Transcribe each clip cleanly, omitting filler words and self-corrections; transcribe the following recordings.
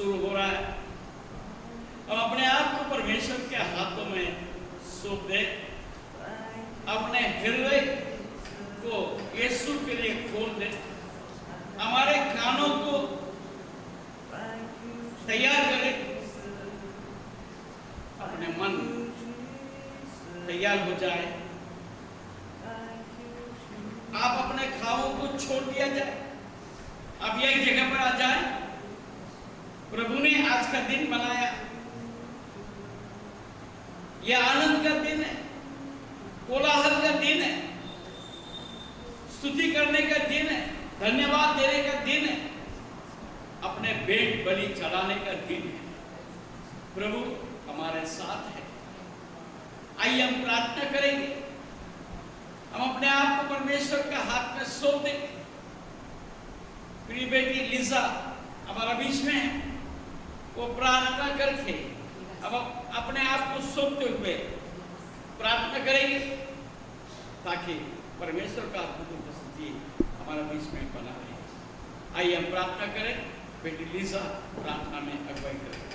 शुरू हो रहा है। हम अपने आप को परमेश्वर के हाथों में सौंप दे, अपने हृदय को यीशु के लिए खोल दे, हमारे कानों को तैयार करें, अपने मन तैयार हो जाए, आप अपने खाओं को छोड़ दिया जाए, आप एक जगह पर आ जाए। प्रभु ने आज का दिन बनाया, यह आनंद का दिन है, कोलाहल का दिन है, स्तुति करने का दिन है, धन्यवाद देने का दिन है, अपने भेंट बलि चढ़ाने का दिन है। प्रभु हमारे साथ है। आइए हम प्रार्थना करेंगे, हम अपने आप को परमेश्वर के हाथ में सौंप देंगे। प्रिय बेटी लिजा हमारा बीच में है, वो प्रार्थना करके अब अपने आप को सौंपते हुए प्रार्थना करेंगे ताकि परमेश्वर का अद्भुत उपस्थिति हमारा बीच में बना रहे। आइए हम प्रार्थना करें, बेटी लिजा प्रार्थना में अगुवाई करें।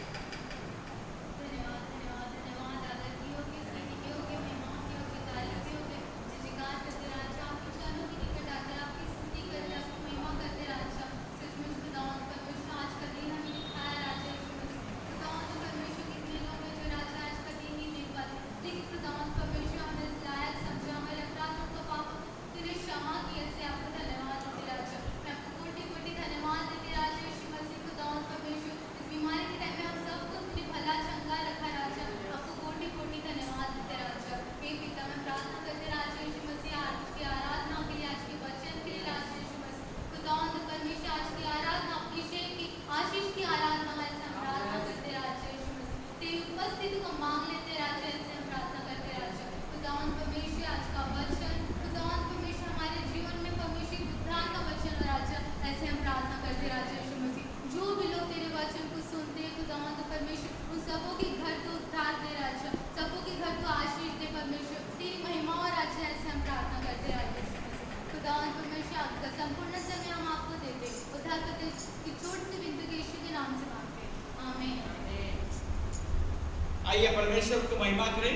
आइए परमेश्वर को महिमा करें,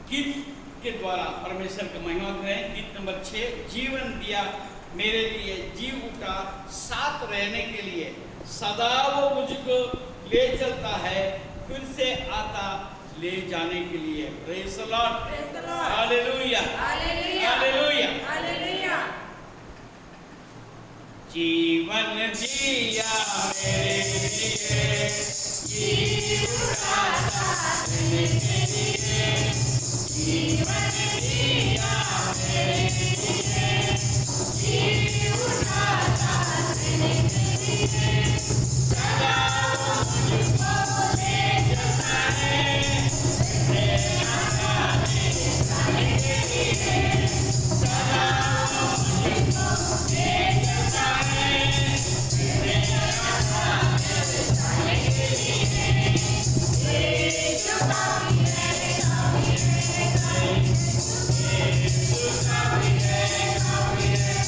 गीत के द्वारा परमेश्वर को महिमा करें। गीत नंबर 6, जीवन दिया मेरे लिए, जीव उठा साथ रहने के लिए, सदा वो मुझको ले चलता है, फिर से आता ले जाने के लिए। प्रेज़ द लॉर्ड, हालेलुया, हालेलुया, हालेलुया। जीवन दिया मेरे लिए, जीव उठा साथ रहने के लिए, जीवन दिया मेरे लिए, जीव उठा साथ रहने के लिए, सदा मुझको ले चलता है, तेरा साथ रहने के लिए, सदा मुझको ले चलता है, तेरा साथ रहने के लिए। यीशु काफ़ी है, काफ़ी है, काफ़ी है, यीशु काफ़ी है, काफ़ी है,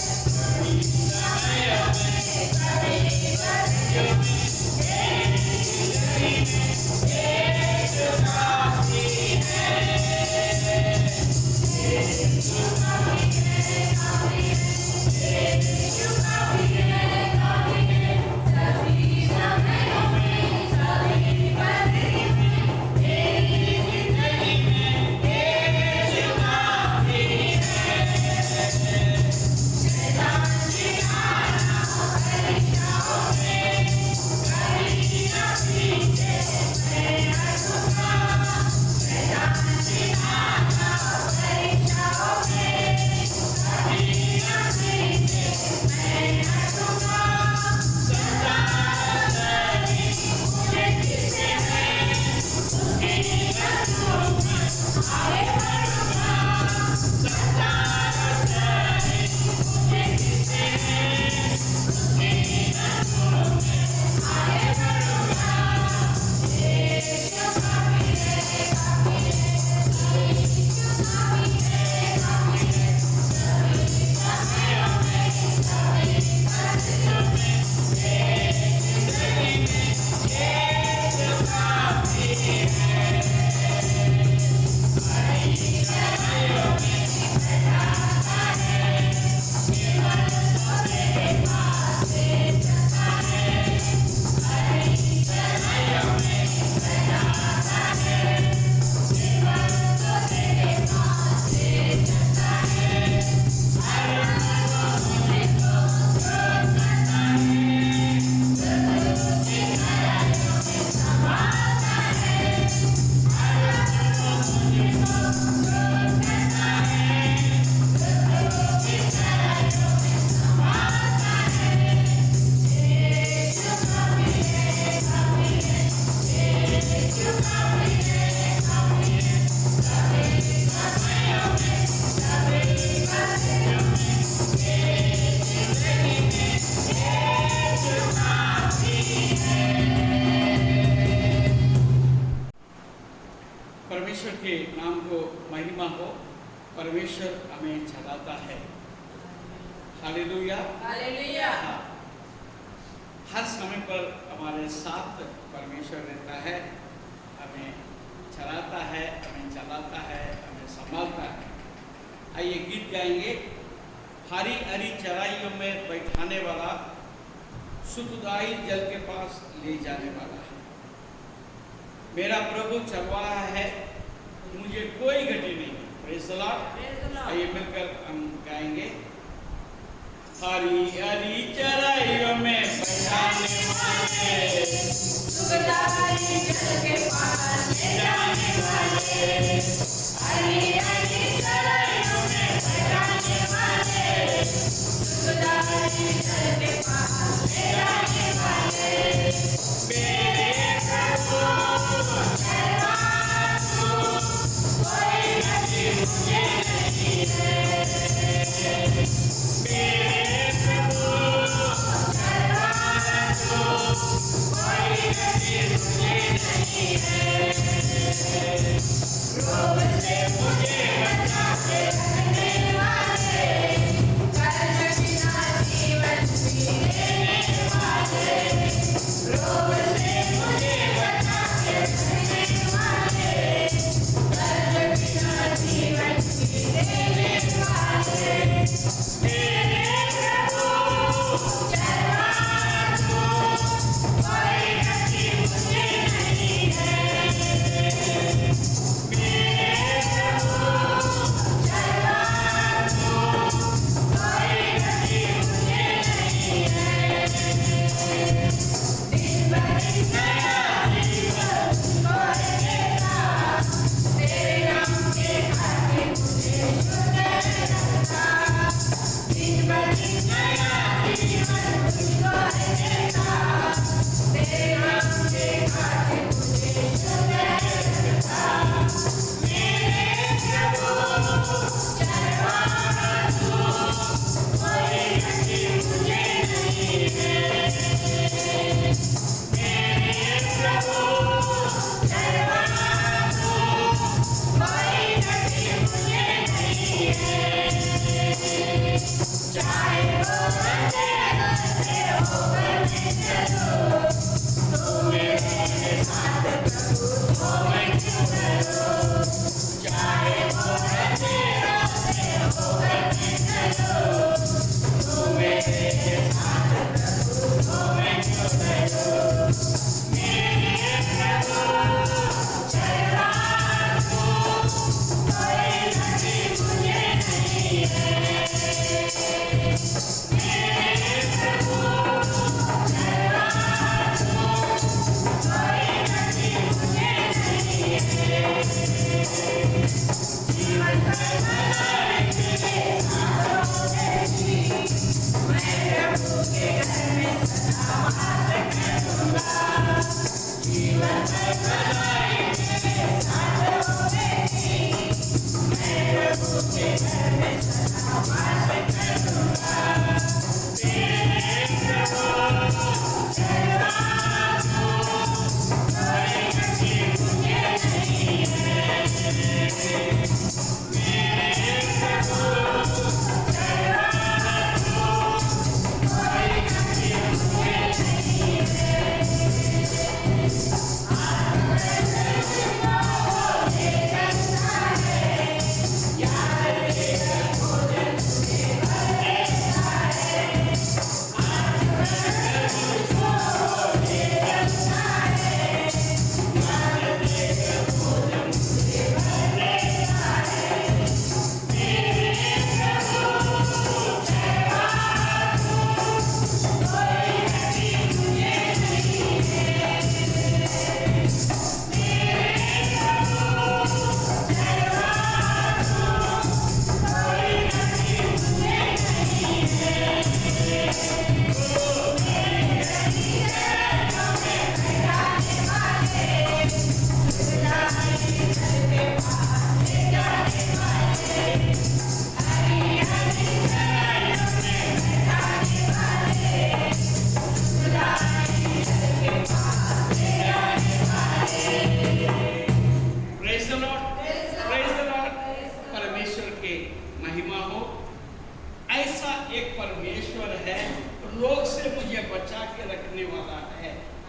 परमेश्वर के नाम को महिमा हो। परमेश्वर हमें चलाता है। हालेलुया। हालेलुया। हाँ, हर समय पर हमारे साथ परमेश्वर रहता है, हमें चलाता है, हमें चलाता है, हमें संभालता है। आइए गीत गाएंगे। हरी हरी चराइयों में बैठाने वाला, सुखदाई जल के पास ले जाने वाला है। मेरा प्रभु चरवाहा है, मुझे कोई घटी नहीं। Praise the Lord. आइए मिलकर हम गाएंगे। हरी हरी चराइयों में बैठाने वाले, सुखदाई जल के पास ले जाने वाले, हरी हरी चराइयों में बैठाने वाले, सुखदाई जल के पास ले जाने वाले, मेरे प्रभु चरवाहा तू, कोई घटी मुझे नहीं है। मेरे प्रभु चरवाहा तू, कोई घटी मुझे नहीं है।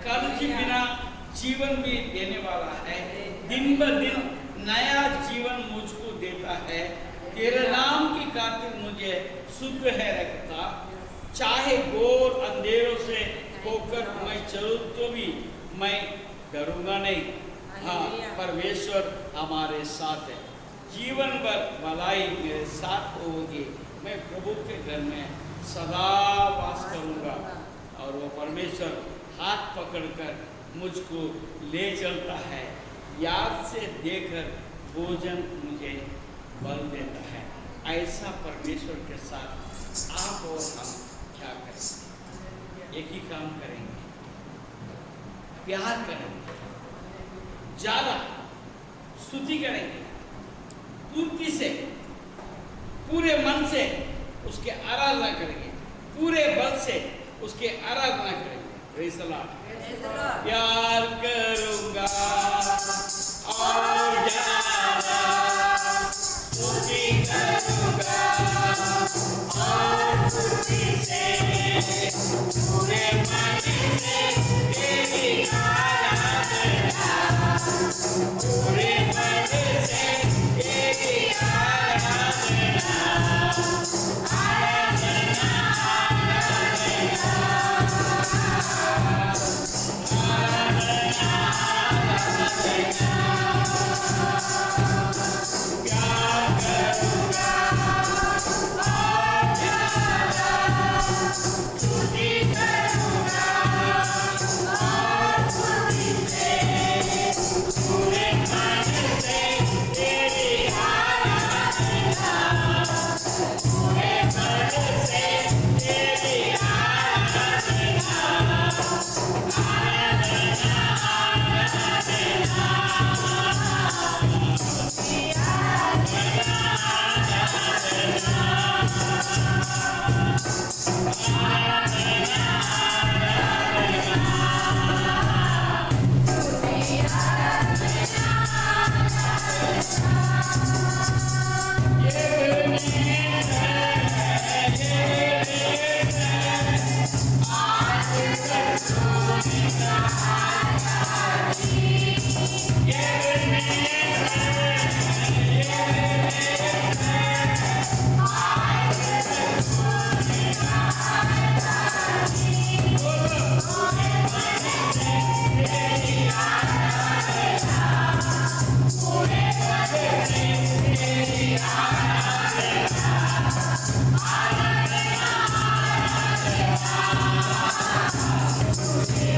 कर्ज बिना जीवन भी देने वाला है। दिन ब दिन नया जीवन मुझको देता है। तेरे नाम की खातिर मुझे शुद्ध है रखता। चाहे घोर अंधेरों से होकर मैं चलूं तो भी मैं डरूंगा नहीं। हाँ, परमेश्वर हमारे साथ है। जीवन भर भलाई मेरे साथ होगी। मैं प्रभु के घर में सदा वास करूंगा। और वो परमेश्वर हाथ पकड़कर मुझको ले चलता है। याद से देकर भोजन मुझे बल देता है। ऐसा परमेश्वर के साथ आप और हम क्या करेंगे? एक ही काम करेंगे, प्यार करेंगे, ज्यादा स्तुति करेंगे, पूर्ति से, पूरे मन से उसके आराधना करेंगे, पूरे बल से उसके आराधना करेंगे। Praise the Lord. प्यार करूंगा और ज्यादा स्तुति करूंगा और पूर्ति से, पूरे मन से तेरी आराधना, पूरे मन से तेरी आराधना, आराधना,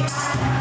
Hallelujah.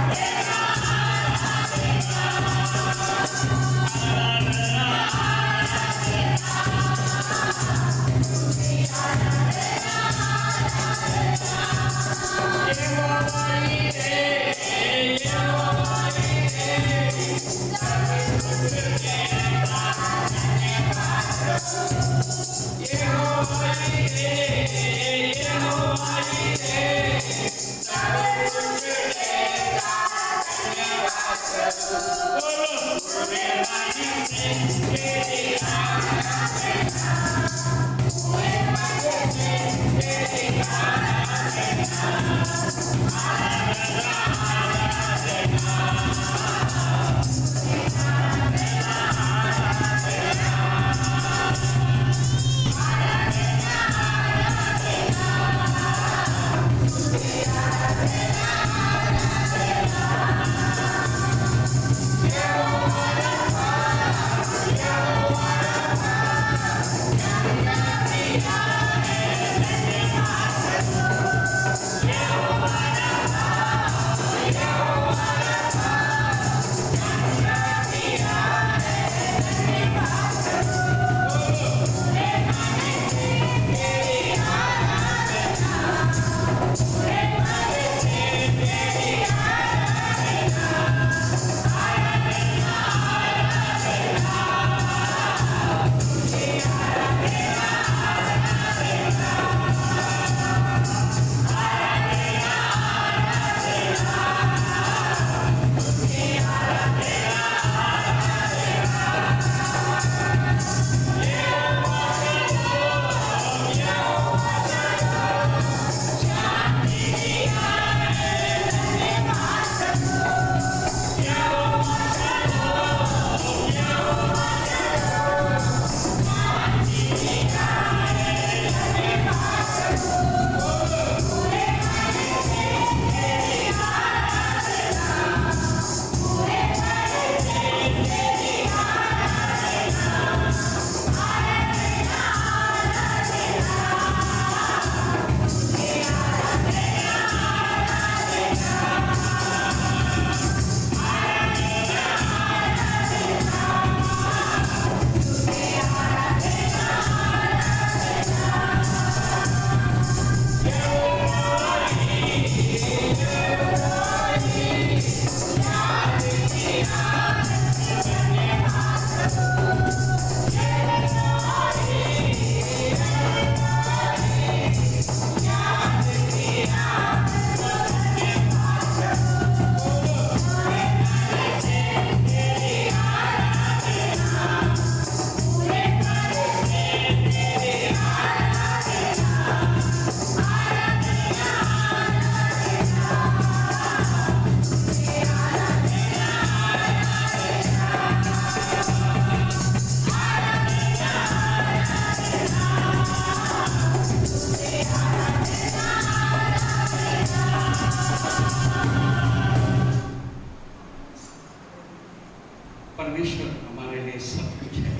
परमेश्वर हमारे लिए सब कुछ है।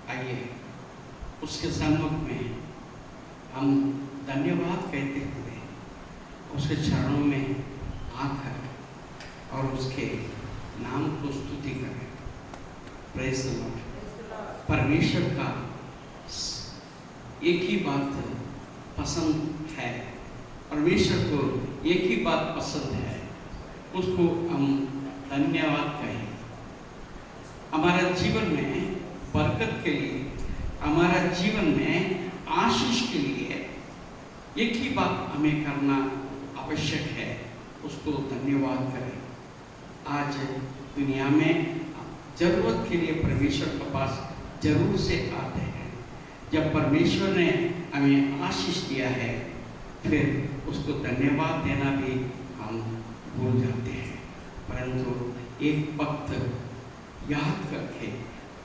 आइए उसके सम्मुख में हम धन्यवाद कहते हुए उसके चरणों में आकर और उसके नाम को स्तुति करें। Praise the Lord. परमेश्वर का एक ही बात पसंद है, परमेश्वर को एक ही बात पसंद है, उसको हम धन्यवाद कहें। हमारा जीवन में बरकत के लिए, हमारा जीवन में आशीष के लिए एक ही बात हमें करना आवश्यक है, उसको धन्यवाद करें। आज दुनिया में जरूरत के लिए परमेश्वर के पास जरूर से आते हैं। जब परमेश्वर ने हमें आशीष दिया है, फिर उसको धन्यवाद देना भी हम भूल जाते हैं। परंतु एक वक्त याद करके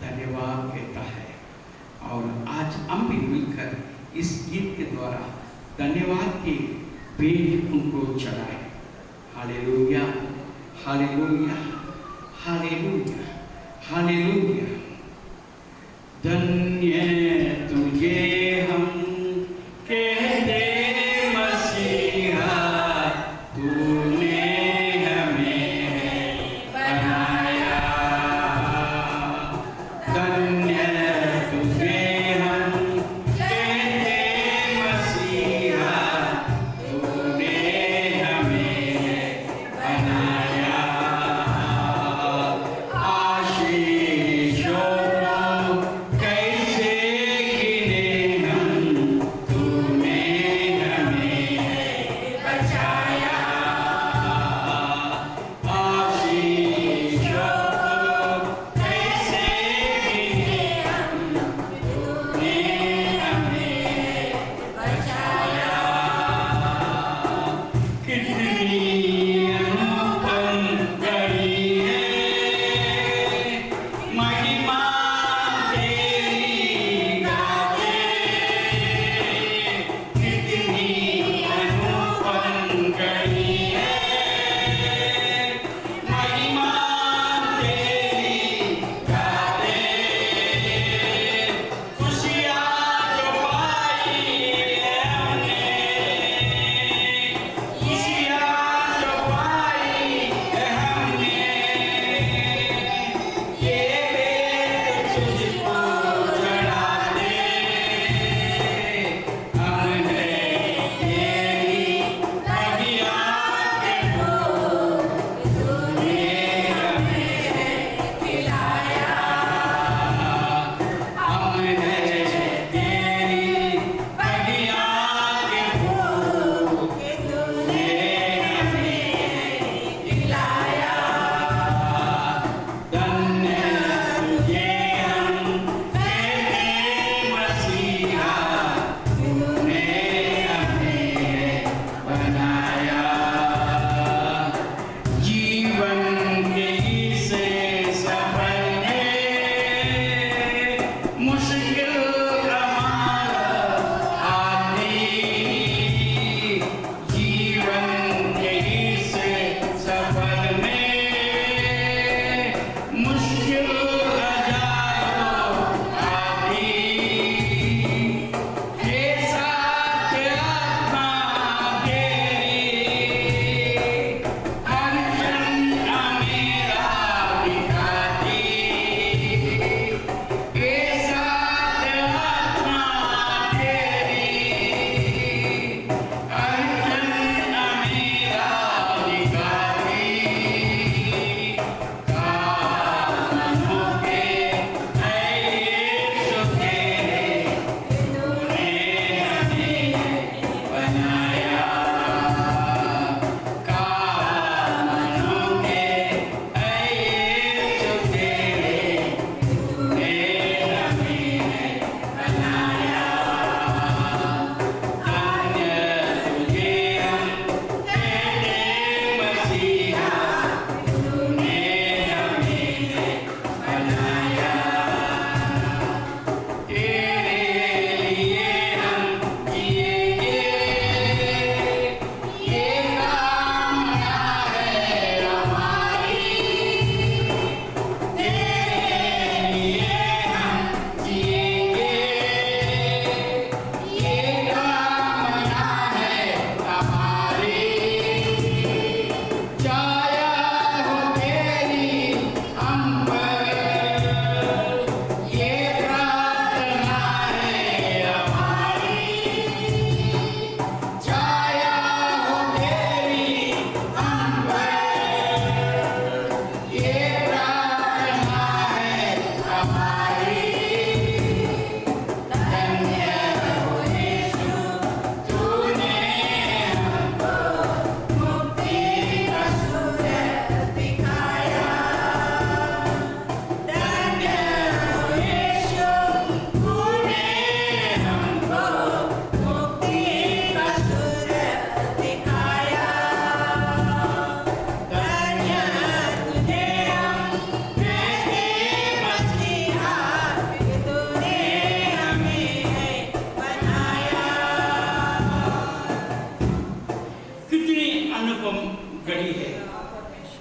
धन्यवाद कहता है। और आज हम भी मिलकर इस गीत के द्वारा धन्यवाद की भेंट उनको चढ़ाए। हालेलुया, हालेलुया, हालेलुया, हालेलुया। धन्य तुझे हम कहते मसीहा, तूने हमें बनाया। धन्य तुझे हम कहते मसीहा, तूने हमें बनाया। आशीषों को कैसे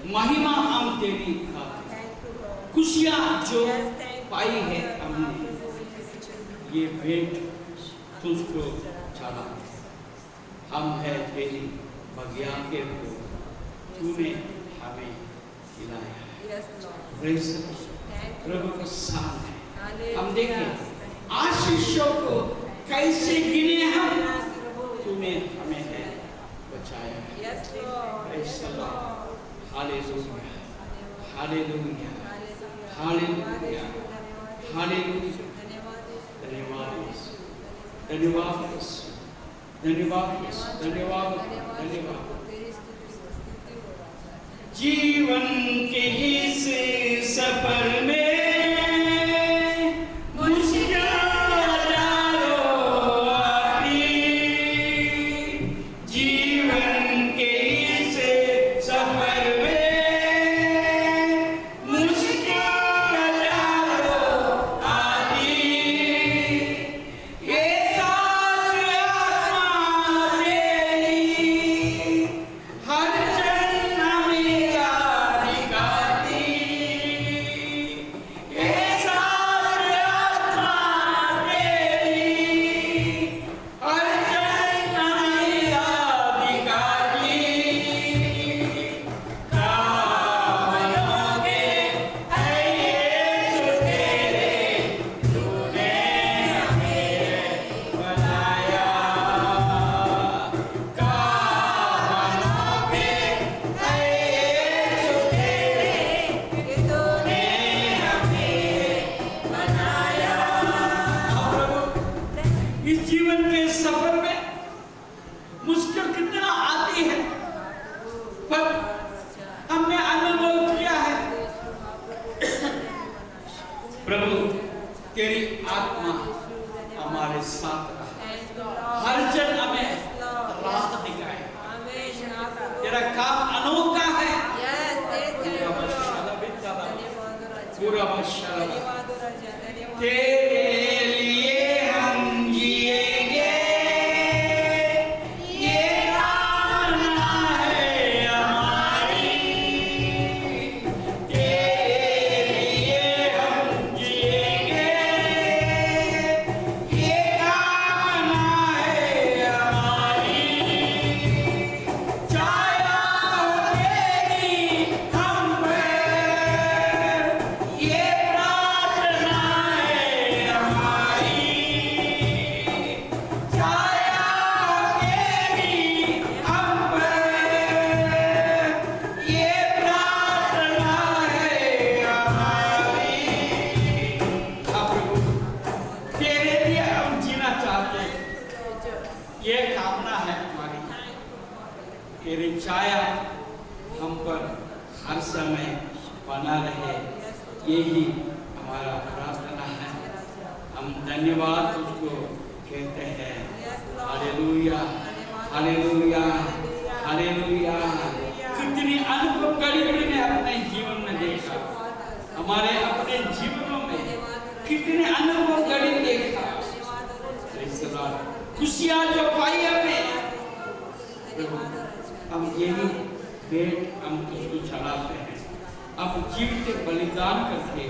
महिमा हम तेरी खाते, खुशियां जो पाई है हमने, ये भेंट तुझको चढ़ा। हम है तेरी बगिया के फूल, तूने हमें खिलाया। Praise the Lord. प्रभु का साथ है। हम देखें आशीषों को कैसे गिने हम, तूने हमें है बचाया। Praise the Lord. Hallelujah. Hallelujah. Hallelujah. Hallelujah. धन्यवाद यीशु, धन्यवाद यीशु, धन्यवाद यीशु, धन्यवाद, धन्यवाद। जीवन के इस सफर में प्रभु तेरी आत्मा हमारे साथ रहा, हर जन हमें रास्ता दिखाए। तेरा काम अनोखा है। तेरे लिए हम जिएंगे, ये कामना है हमारी। तेरे लिए हम जिएंगे, ये कामना है हमारी। छाया तेरी हम पे, ये प्रार्थना है हमारी। छाया तेरी हम पे, ये प्रार्थना है हमारी। हाँ प्रभु, तेरे लिए हम जीना चाहते हैं, ये कामना है हमारी। तेरी छाया हम पर हर समय बना रहे, यही हमारा प्रार्थना है। हम धन्यवाद तुझको कहते हैं। हालेलुया, हालेलुया, हालेलुया। कितनी अनुभव घड़ी मैंने अपने जीवन में देखा, हमारे अपने जीवनों में कितने अनुभव घड़ी देखा। Praise the Lord. खुशियां जो पाई हमने, प्रभु हम यही भेंट हम तुझको चढ़ाते हैं। अब जीवित बलिदान करके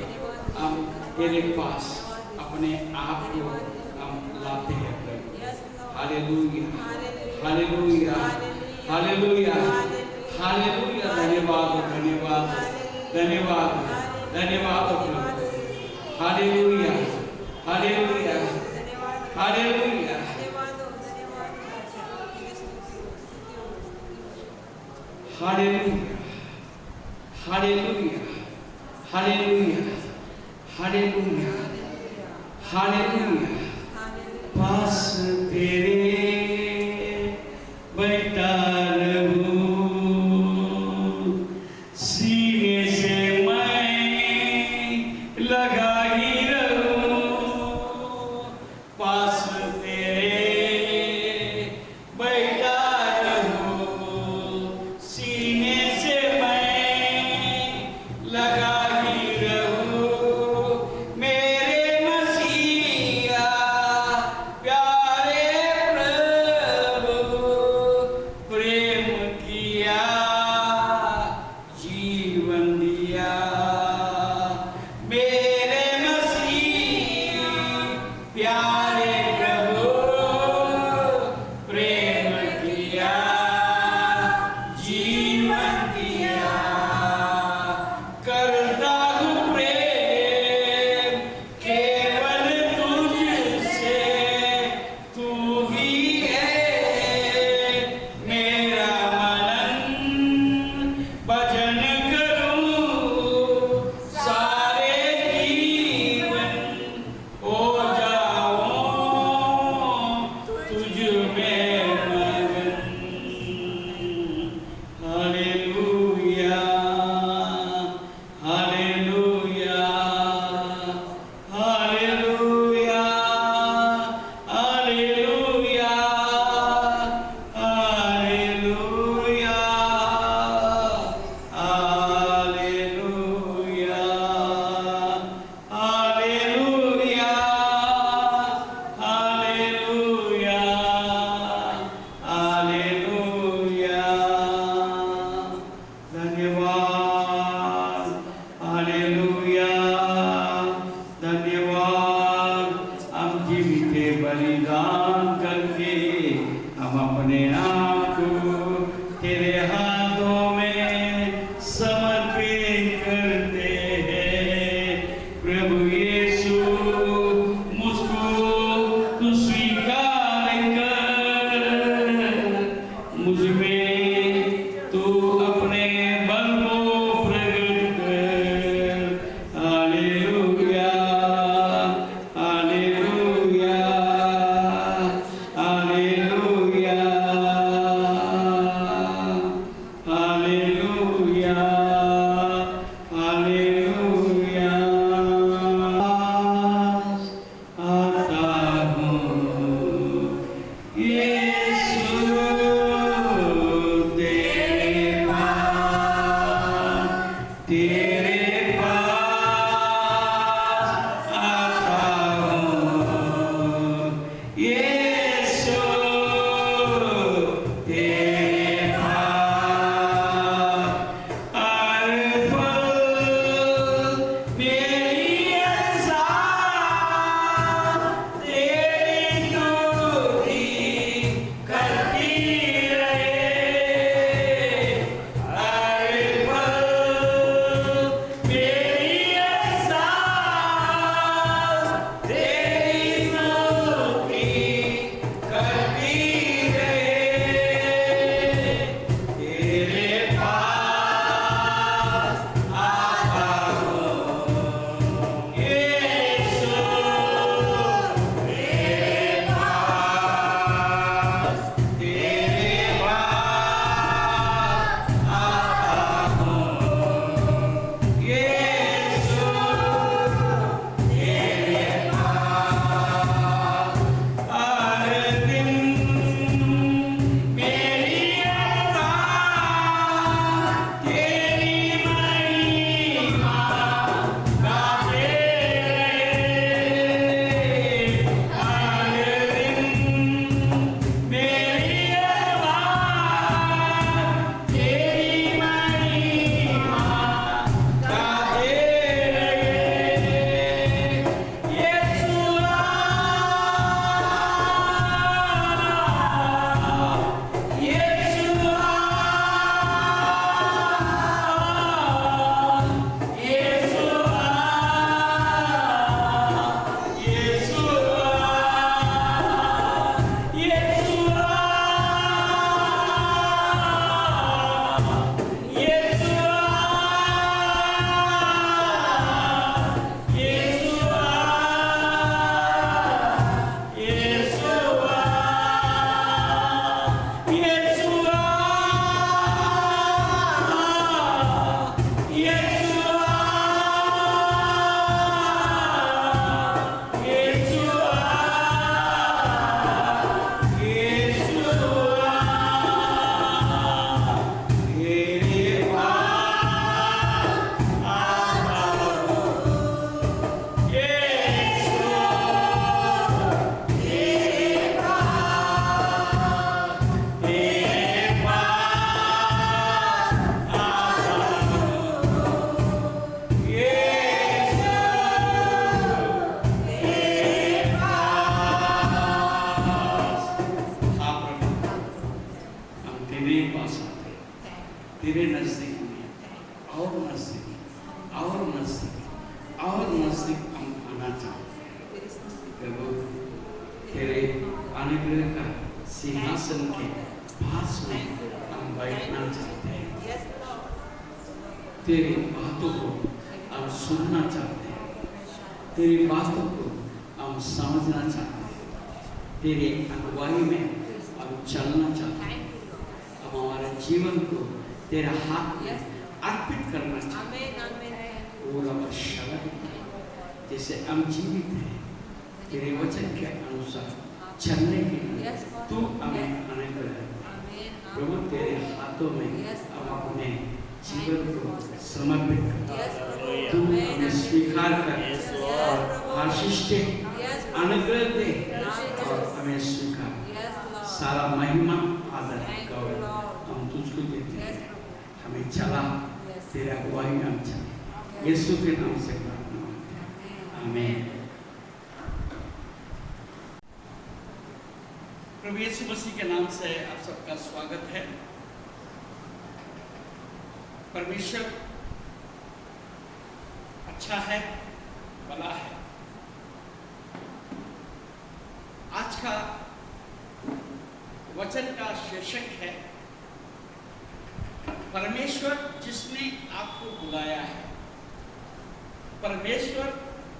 हम तेरे पास अपने आप को हम लाते हैं प्रभु। हालेलुया, हालेलुया, हालेलुया, हालेलुया। धन्यवाद, धन्यवाद, धन्यवाद, धन्यवाद प्रभु। हालेलुया, हालेलुया, हालेलुया। हालेलुया, हालेलुया, हालेलुया, हालेलुया, हालेलुया। पास तेरे बैठा रहूं, सीने से मैं लगा ही रहूं। पास तेरे बैठा रहूं, सीने से मैं लगा ही रहूं। मेरे मसीहा प्यारे जीवन दिया। करता हूँ प्रेम केवल तुझसे, तू ही है मेरा मनन। भजन करूं सारे जीवन, हो जाऊं तुझ में मगन। हालेलुया। नजदीक में और नजदीक और नजदीक और नजदीक हम आना चाहते हैं। प्रभु तेरे अनुग्रह का सिंहासन के पास में हम बैठना चाहते हैं। तेरी बातों को हम सुनना चाहते हैं, तेरी बातों को हम समझना चाहते हैं, तेरे अगुवाई में हम चलना चाहते हैं। हम हमारे जीवन को तेरा हाथ में अर्पित करना चाहते हैं। पूरा बशर्त जैसे हम जीवित हैं तेरे वचन के अनुसार चलने के लिए तू हमें अनुग्रह दे। प्रभु तेरे हाथों में हम अपने जीवन को समर्पित करते हैं। तू हमें स्वीकार कर और आशीष दे, अनुग्रह दे और हमें स्वीकार। सारा महिमा आदर गौरव हम तुझको देते हैं। हमें चला तेरे अगुवाई में हम चले, यीशु के नाम से प्रार्थना करते हैं, आमीन। प्रभु यीशु मसीह के नाम से आप सबका स्वागत है। परमेश्वर अच्छा है, भला है। आज का वचन का शीर्षक है परमेश्वर जिसने आपको बुलाया है। परमेश्वर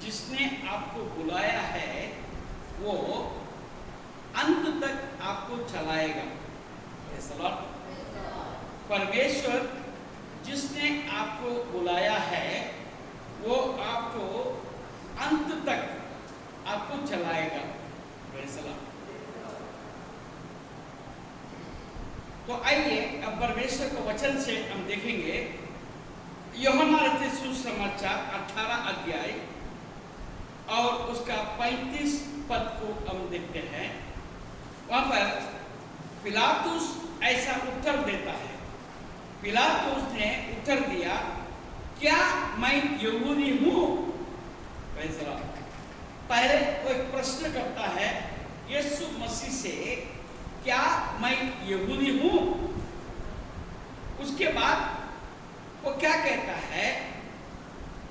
जिसने आपको बुलाया है वो अंत तक आपको चलाएगा। परमेश्वर जिसने आपको बुलाया है वो आपको अंत तक आपको चलाएगा। तो आइए अब परमेश्वर के वचन से हम देखेंगे यूहन्ना रचित सुसमाचार 18 अध्याय और उसका 35 पद को हम देखते हैं। वहां पर पिलातुस ऐसा उत्तर देता है। पिलातुस ने उत्तर दिया, क्या मैं यहूदी हूँ? पहले वो एक प्रश्न करता है यीशु मसीह से, क्या मैं यहूदी हूँ? उसके बाद वो क्या कहता है,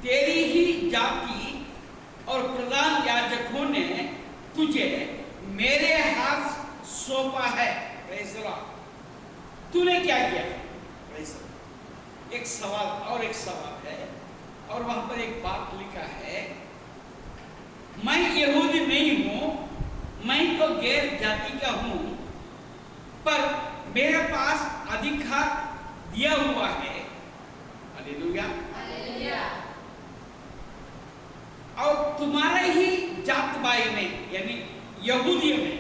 तेरी ही जाति और प्रधान याजकों ने तुझे मेरे हाथ सौंपा है। तूने क्या किया? एक सवाल और एक सवाल है और वहां पर एक बात लिखा है, मैं यहूदी नहीं हूं, मैं तो गैर जाति का हूं, पर मेरे पास अधिकार दिया हुआ है। हालेलुया। और तुम्हारे ही जात भाई में यानी यहूदियों में,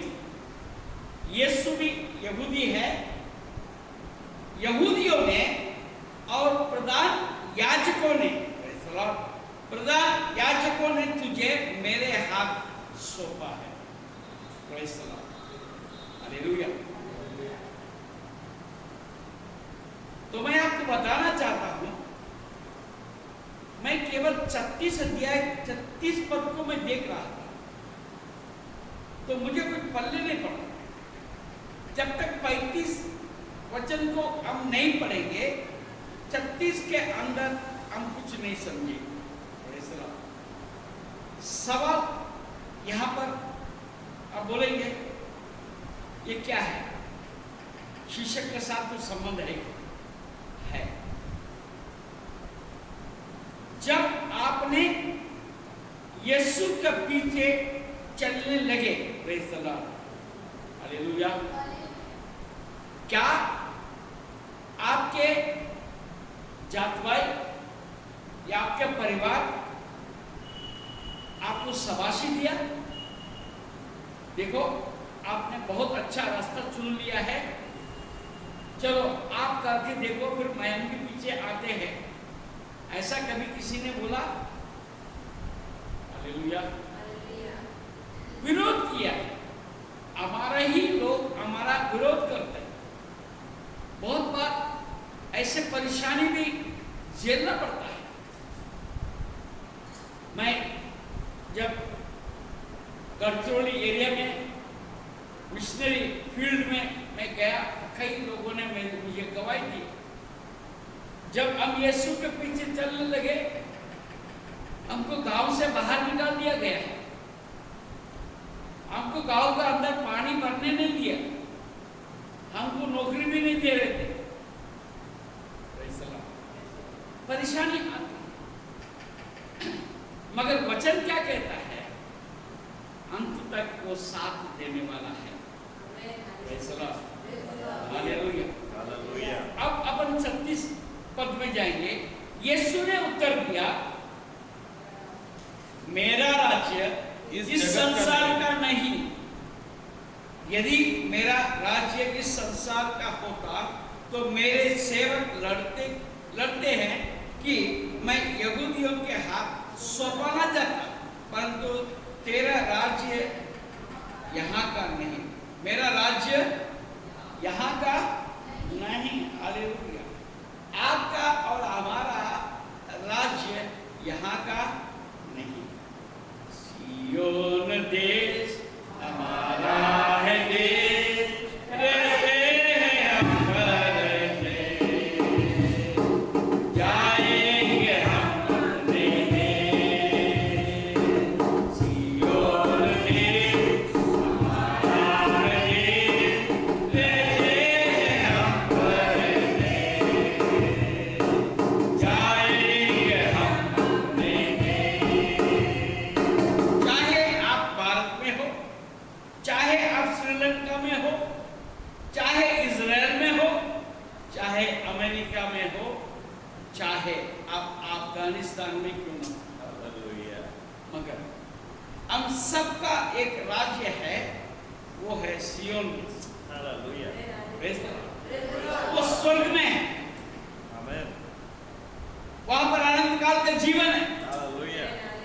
यीशु भी यहूदी है, यहूदियों में और प्रधान याजकों ने तुझे मेरे हाथ सौंपा है। हालेलुया। तो मैं आपको बताना चाहता हूं, मैं केवल 36 अध्याय 36 पद को मैं देख रहा था तो मुझे कुछ पल्ले नहीं पड़ा। जब तक 35 वचन को हम नहीं पढ़ेंगे 36 के अंदर हम कुछ नहीं समझे। सवाल यहां पर आप बोलेंगे ये क्या है, शीर्षक के साथ कुछ संबंध है। जब आपने यीशु के पीछे चलने लगे, हालेलुया, क्या आपके जात भाई या आपके परिवार आपको शाबाशी दिया? देखो आपने बहुत अच्छा रास्ता चुन लिया है, चलो आप करके देखो, फिर मैं उनके पीछे आते हैं। ऐसा कभी किसी ने बोला? हालेलुया। विरोध किया, हमारे ही लोग हमारा विरोध करते हैं। बहुत बार ऐसे परेशानी भी झेलना पड़ता है। मैं जब गढ़चिरौली एरिया में मिशनरी फील्ड में मैं गया, कई लोगों ने मुझे गवाही दी जब हम यीशु के पीछे चलने लगे, हमको गांव से बाहर निकाल दिया गया, हमको गांव का अंदर पानी भरने नहीं दिया, हमको नौकरी भी नहीं दे रहे थे। परेशानी आती, मगर वचन क्या कहता है? अंत तक वो साथ देने वाला है। हालेलुया। अब अपन 36 पद में जाएंगे। यीशु ने उत्तर दिया, मेरा राज्य इस संसार का नहीं। यदि मेरा राज्य इस संसार का होता तो मेरे सेवक लड़ते हैं कि मैं यहूदियों के हाथ सौंपा न जाता, परंतु तेरा राज्य यहाँ का नहीं, मेरा राज्य यहाँ का नहीं। हालेलुया। आपका और हमारा राज्य यहाँ का नहीं। सियोन देश हमारा है देश, रहते हैं हम परदेश, जाएंगे हम अपने देश। सियोन देश हमारा है देश, रहते हैं हम परदेश, जाएंगे हम अपने देश। चाहे आप भारत में हो, चाहे आप श्रीलंका में हो, चाहे इजराइल में हो, चाहे अमेरिका में हो, चाहे आप अफगानिस्तान में क्यों न हो, मगर हम सबका एक राज्य है, वो है सियोन। वो स्वर्ग में है, वहां पर आनंद काल का जीवन है,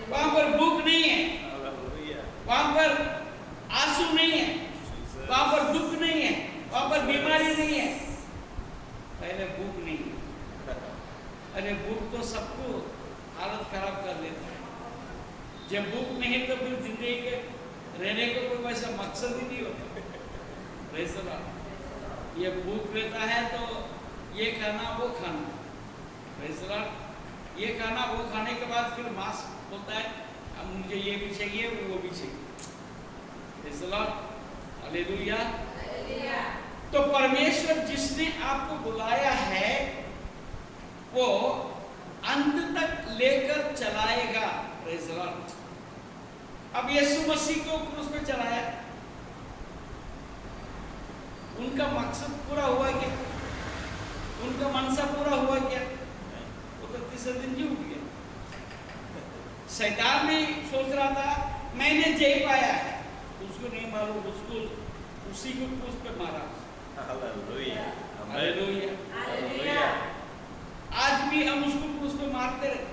वहां पर भूख नहीं है, वहां पर आंसू नहीं है, वहां पर दुख नहीं है, वहां पर बीमारी नहीं है। पहले भूख नहीं है। अरे भूख तो सबको हालत खराब कर देता है। जब भूख नहीं तो फिर जिंदगी के रहने को कोई वैसा मकसद ही नहीं होता। वैसा ये भूख रहता है तो ये खाना वो खाना, वैसा ये खाना वो खाने के बाद फिर मांस बोलता है अब मुझे ये भी चाहिए वो भी चाहिए। हालेलुया। तो परमेश्वर जिसने आपको बुलाया है वो अंत तक लेकर चलाएगा। Praise Lord. अब यीशु मसीह को क्रूस पे चलाया, उनका मकसद पूरा हुआ क्या? उनका मनसा पूरा हुआ क्या? वो तो तीसरे दिन जी उठ गया। शैतान भी सोच रहा था मैंने जय पाया है, उसको नहीं मालूम उसको उसी को क्रूस पे मारा। हालेलुया। हालेलुया। हालेलुया। आज भी हम उसको क्रूस पे मारते रहते।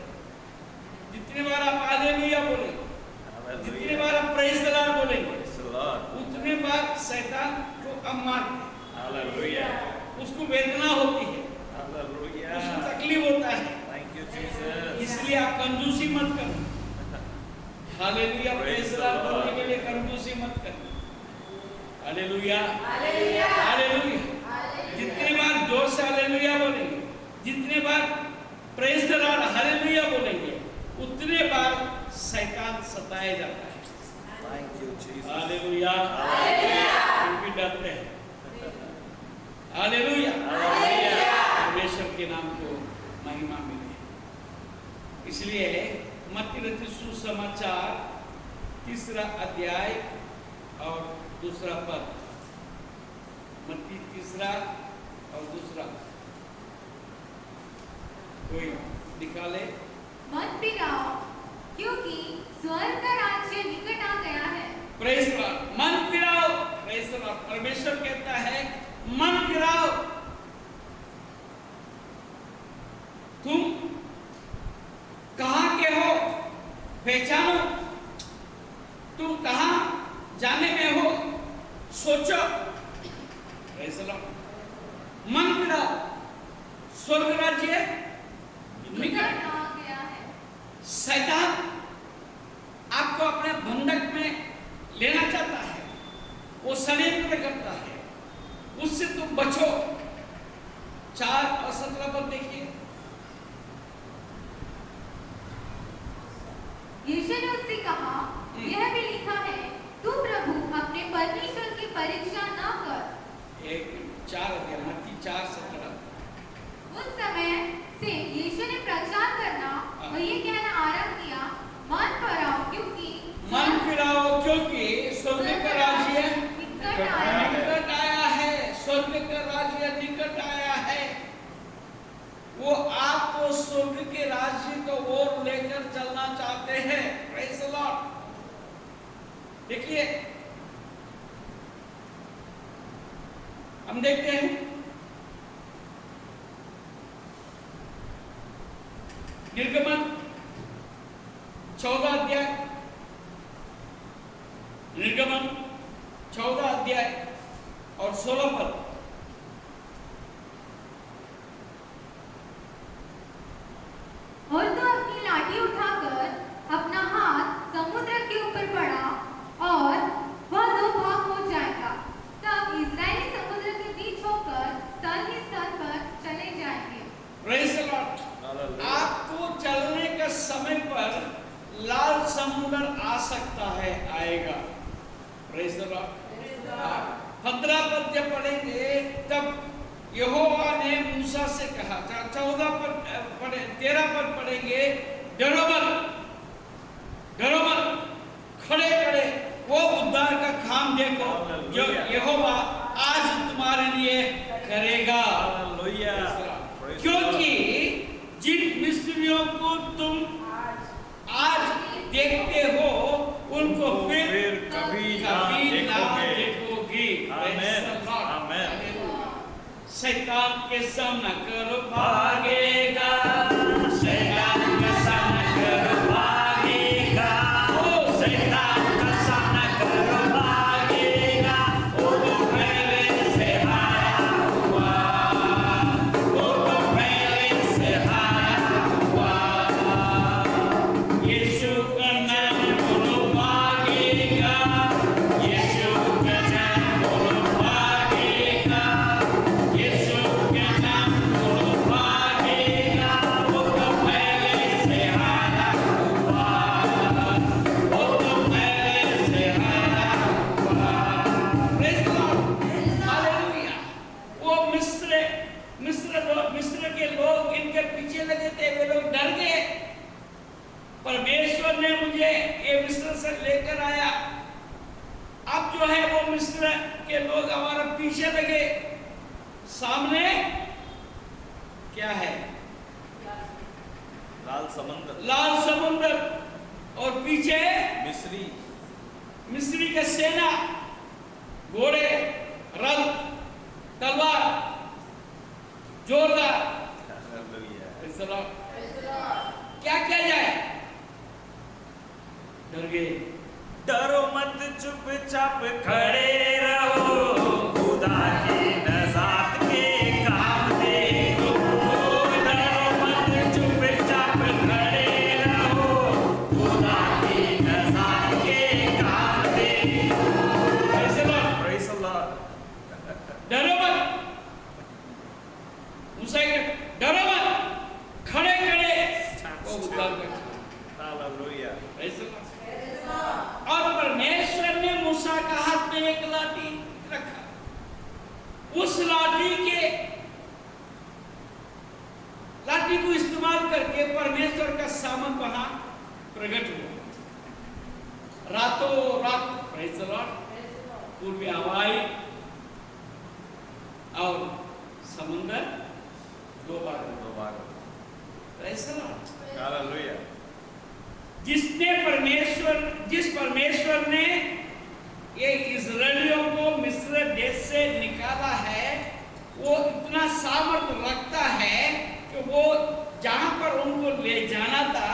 जितने बार आप हालेलुया बोलेंगे, जितने बार आप प्रेज़ द लॉर्ड बोलेंगे, उतने बार शैतान को हम मारते हैं। हालेलुया। उसको वेदना होती है, हालेलुया। उसको तकलीफ होता है। Thank you Jesus. इसलिए आप कंजूसी मत करो। हालेलुया। प्रेज़ द लॉर्ड बोलने के लिए कंजूसी मत करो। हालेलुया। हालेलुया। हालेलुया। जितने बार जोर से हालेलुया बोलेंगे, जितने बार प्रेज़ द लॉर्ड हालेलुया बोलेंगे, उतने बार शैतान सताया जाता है। Thank you Jesus. Hallelujah. Hallelujah. फिर भी डरते हैं। हालेलुया। हालेलुया। परमेश्वर के नाम को महिमा मिले। इसलिए मत्ती रचित सुसमाचार 3 अध्याय और 2 पद, मत्ती 3 और 2 कोई निकाले। मत पिघलाओ, क्योंकि स्वर्ग का राज्य निकट आ गया है। Praise the Lord. मन फिराओ। Praise the Lord. परमेश्वर कहता है मन फिराओ। तुम कहां के हो पहचानो, तुम कहां जाने में हो सोचो। Praise the Lord. मन फिराओ, स्वर्ग राज्य निकट आ गया है। शैतान आपको अपने बंधक में लेना चाहता है, वो षड्यंत्र करता है, उससे तुम बचो। 4 और 17 पर देखिए। स्वर्ग के राज्य को ओर लेकर चलना चाहते हैं। Praise the Lord. देखिए हम देखते हैं निर्गमन 14 अध्याय, निर्गमन 14 अध्याय और 16 पद। और तो अपनी लाठी उठाकर अपना हाथ समुद्र के ऊपर पड़ा और वह दो भाग हो जाएगा। तब इस्राएली समुद्र के बीच होकर स्तन ही स्तन पर चले जाएंगे। Praise the Lord. आपको चलने का समय पर लाल समुद्र आ सकता है, आएगा। Praise the Lord. 15 पद जब पढ़ेंगे तब यहोवा ने मूसा से कहा। 14 पद पढ़े, 13 पद पढ़ेंगे, डरो मत, डरो मत, खड़े खड़े वो उद्धार का काम देखो जो यहोवा आज तुम्हारे लिए करेगा। क्योंकि जिन मिस्रियों को तुम आज देखते हो उनको फिर कभी ना देखोगे। आमेन। शैतान के सामना करो भागेगा, शैतान का सामना करो भागेगा, ओ शैतान का सामना करो भागेगा। वो तो पहले से हारा हुआ, वो तो पहले से हारा हुआ। यीशु का नाम बोलो भागेगा, यीशु का नाम बोलो भागेगा, यीशु का नाम बोलो भागेगा। वो तो पहले से हारा हुआ, वो तो पहले से हारा हुआ। Praise the Lord. हालेलुया। वो मिस्र के लोग इनके पीछे लगे थे, वे लोग डर गए। परमेश्वर ने मुझे ये मिस्र से लेकर आया, अब जो है वो मिस्र के लोग हमारा पीछे लगे। सामने क्या है? लाल समुद्र, लाल समुद्र, और पीछे मिस्री का सेना, घोड़े, रथ, तलवार, जोरदार। क्या किया जाए? डर गए। डरो मत, चुपचाप खड़े रहो, खुदा की नज़ात के काम देखो। डरो मत, चुपचाप खड़े रहो, खुदा की नज़ात के काम देखो। Praise the Lord। डरो मत, मूसा के डरो मत, खड़े खड़े वो उद्धार कर। Hallelujah। Praise the Lord। और परमेश्वर ने मूसा का हाथ में एक लाठी रखा, उस लाठी को इस्तेमाल करके परमेश्वर का सामर्थ वहां प्रकट हुआ। रातों रात प्रेज़ द लॉर्ड, पूर्वी हवाई और समुद्र दो बार प्रेज़ द लॉर्ड। हालेलुया। जिस परमेश्वर ने ये इजराइलियों को मिस्र देश से निकाला है, वो इतना सामर्थ रखता है कि वो जहां पर उनको ले जाना था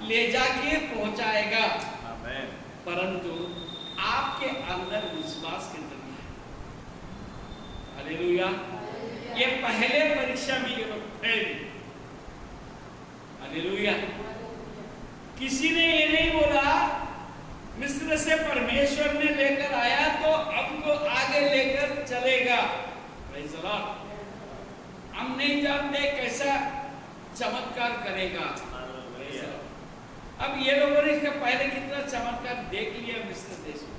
ले जाके पहुंचाएगा। आमेन। परंतु आपके अंदर विश्वास के जरिए। हालेलुया। ये पहले परीक्षा में ये लोग फेल। हालेलुया। किसी ने ये नहीं बोला मिस्र से परमेश्वर ने लेकर आया तो हमको आगे लेकर चलेगा। Praise the Lord. हम नहीं जानते कैसा चमत्कार करेगा। हालेलुया। अब ये लोगों ने इसका पहले कितना चमत्कार देख लिया मिस्र देश में।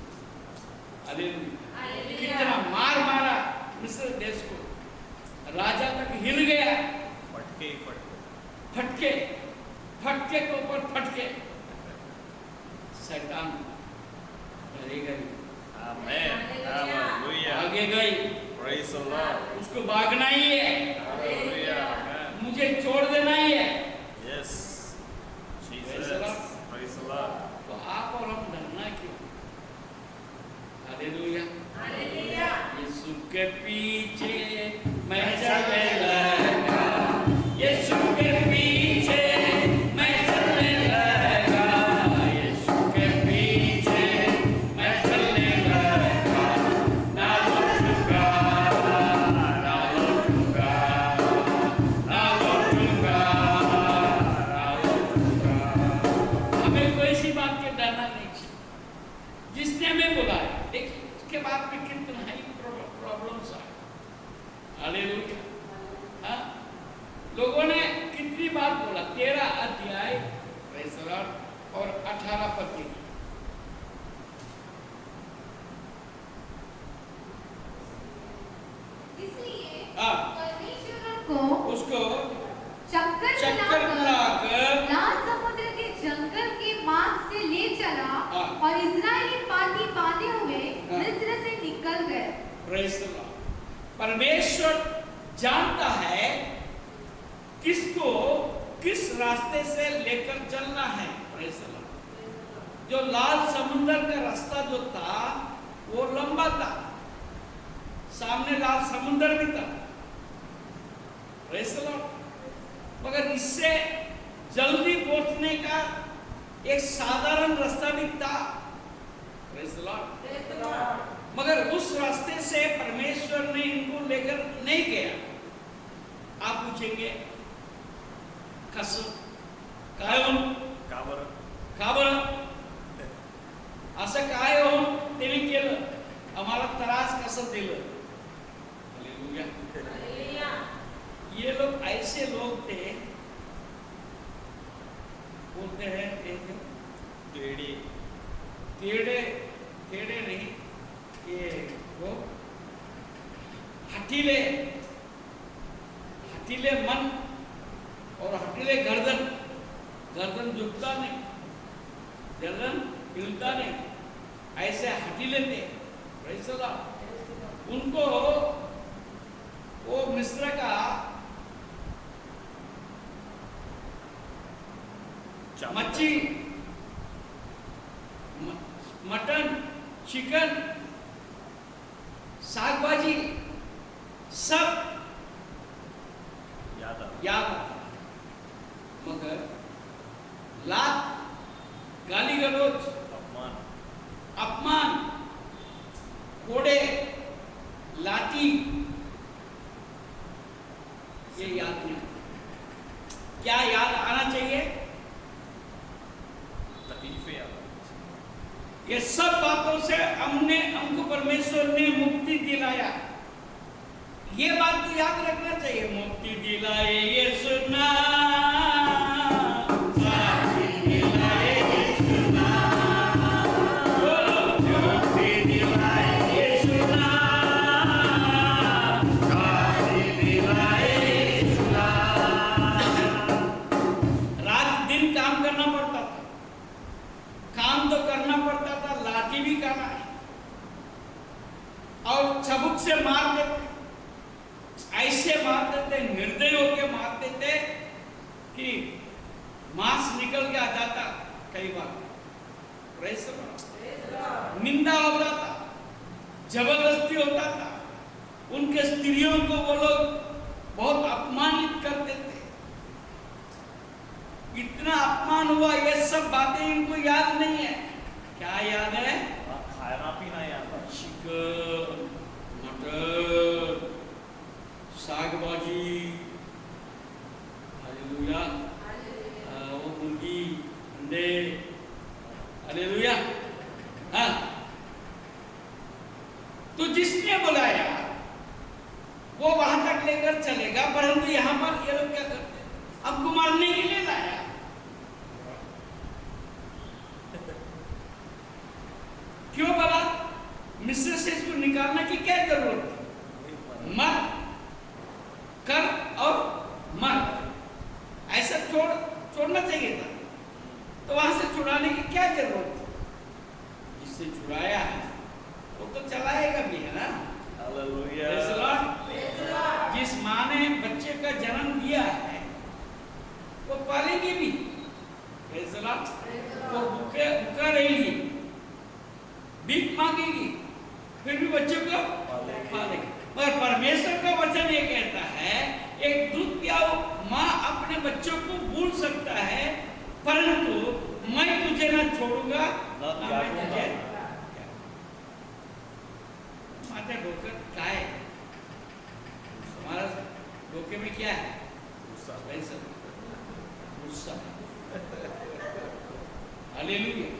हालेलुया। कितना मार मारा मिस्र देश को, राजा तक हिल गया। फटके के ऊपर फटके। शैतान डरेगा ही। आमेन। हालेलुया। आगे गई। Praise the Lord। उसको भागना ही है, हालेलुया। मुझे छोड़ देना ही है। हमें बुलाया। देखिए उसके बाद में कितना ही प्रॉब्लम्स आए। हालेलुया। हाँ, लोगों ने कितनी बार बोला, 13 अध्याय प्रेज़ द लॉर्ड और 18 पद की। इसलिए हाँ, परमेश्वर को उसको चक्कर चक्कर बुलाकर लाल समुद्र के जंगल के मार्ग से ले चला हाँ। और इजरायली पाटी बांधे हुए हाँ। मिस्र से निकल गए। Praise the Lord. परमेश्वर जानता है किसको किस रास्ते से लेकर चलना है। Praise the Lord. जो लाल समुद्र का रास्ता जो था वो लंबा था, सामने लाल समुद्र भी था। Praise the Lord. मगर इससे जल्दी पहुंचने का एक साधारण रास्ता भी था। Praise the Lord. मगर उस रास्ते से परमेश्वर ने इनको लेकर नहीं गया। आप पूछेंगे कसम काय हो, का बरं? का बरं असं काय हो त्यांनी केलं, आम्हाला त्रास कसं दिलं। हालेलुया। ये लोग ऐसे लोग थे, बोलते हैं टेढ़ी टेढ़े टेढ़े नहीं, ये वो हठीले हठीले मन और हठीले गर्दन। गर्दन झुकता नहीं, गर्दन हिलता नहीं, ऐसे हठीले थे। Praise the Lord. उनको वो मिस्र का मच्छी, मटन, चिकन, साग भाजी सब याद आ याद आता। मगर लात, गाली गलौज, अपमान अपमान, कोड़े, लाठी, ये याद नहीं। क्या याद आना चाहिए? तकलीफें याद आ। ये सब बातों से हमको परमेश्वर ने मुक्ति दिलाया। ये बात को याद रखना चाहिए। मुक्ति दिलाए यीशु नाम, मुक्ति दिलाए यीशु नाम, बोलो मुक्ति दिलाए यीशु नाम, मुक्ति दिलाए यीशु नाम। रात दिन काम करना पड़ता था, काम तो करना पड़ता था, लाठी भी करना है और चबुक से मार देते, ऐसे मारते थे, निर्दय होके मारते थे कि मांस निकल के आ जाता। कई बार प्रेज़ द लॉर्ड। निंदा होता था, जबरदस्ती होता था, उनके स्त्रियों को वो लोग बहुत अपमानित करते थे। इतना अपमान हुआ, ये सब बातें इनको याद नहीं है। क्या याद है? खाना पीना याद आ। चिकन, मटन, साग भाजी, हालेलुया, वो मुर्गी, अंडे, हालेलुया। हाँ, तो जिसने बुलाया वो वहां तक लेकर चलेगा, परंतु यहाँ पर ये लोग क्या करते, हमको मारने के लिए लाया। क्यों बोला? मिस्र से इसको निकालने की क्या जरूरत थी? मर कर और मर, ऐसा छोड़ना चाहिए था। तो वहां से छुड़ाने की क्या जरूरत थी? जिससे छुड़ाया है वो तो चलाएगा भी, है ना। हालेलुया। Praise the Lord। जिस माँ ने बच्चे का जन्म दिया है वो पालेगी भी। Praise the Lord। वो भूखा रहेगी, भीख मांगेगी, फिर भी बच्चे को पालेगी। मगर परमेश्वर का वचन ये कहता है, एक दूध पियाओ माँ अपने बच्चों को भूल सकता है, परंतु मैं तुझे न छोड़ूंगा, ना मैं तुझे। माता डोकर काय, हमारा डोके में क्या है? गुस्सा। हालेलुया।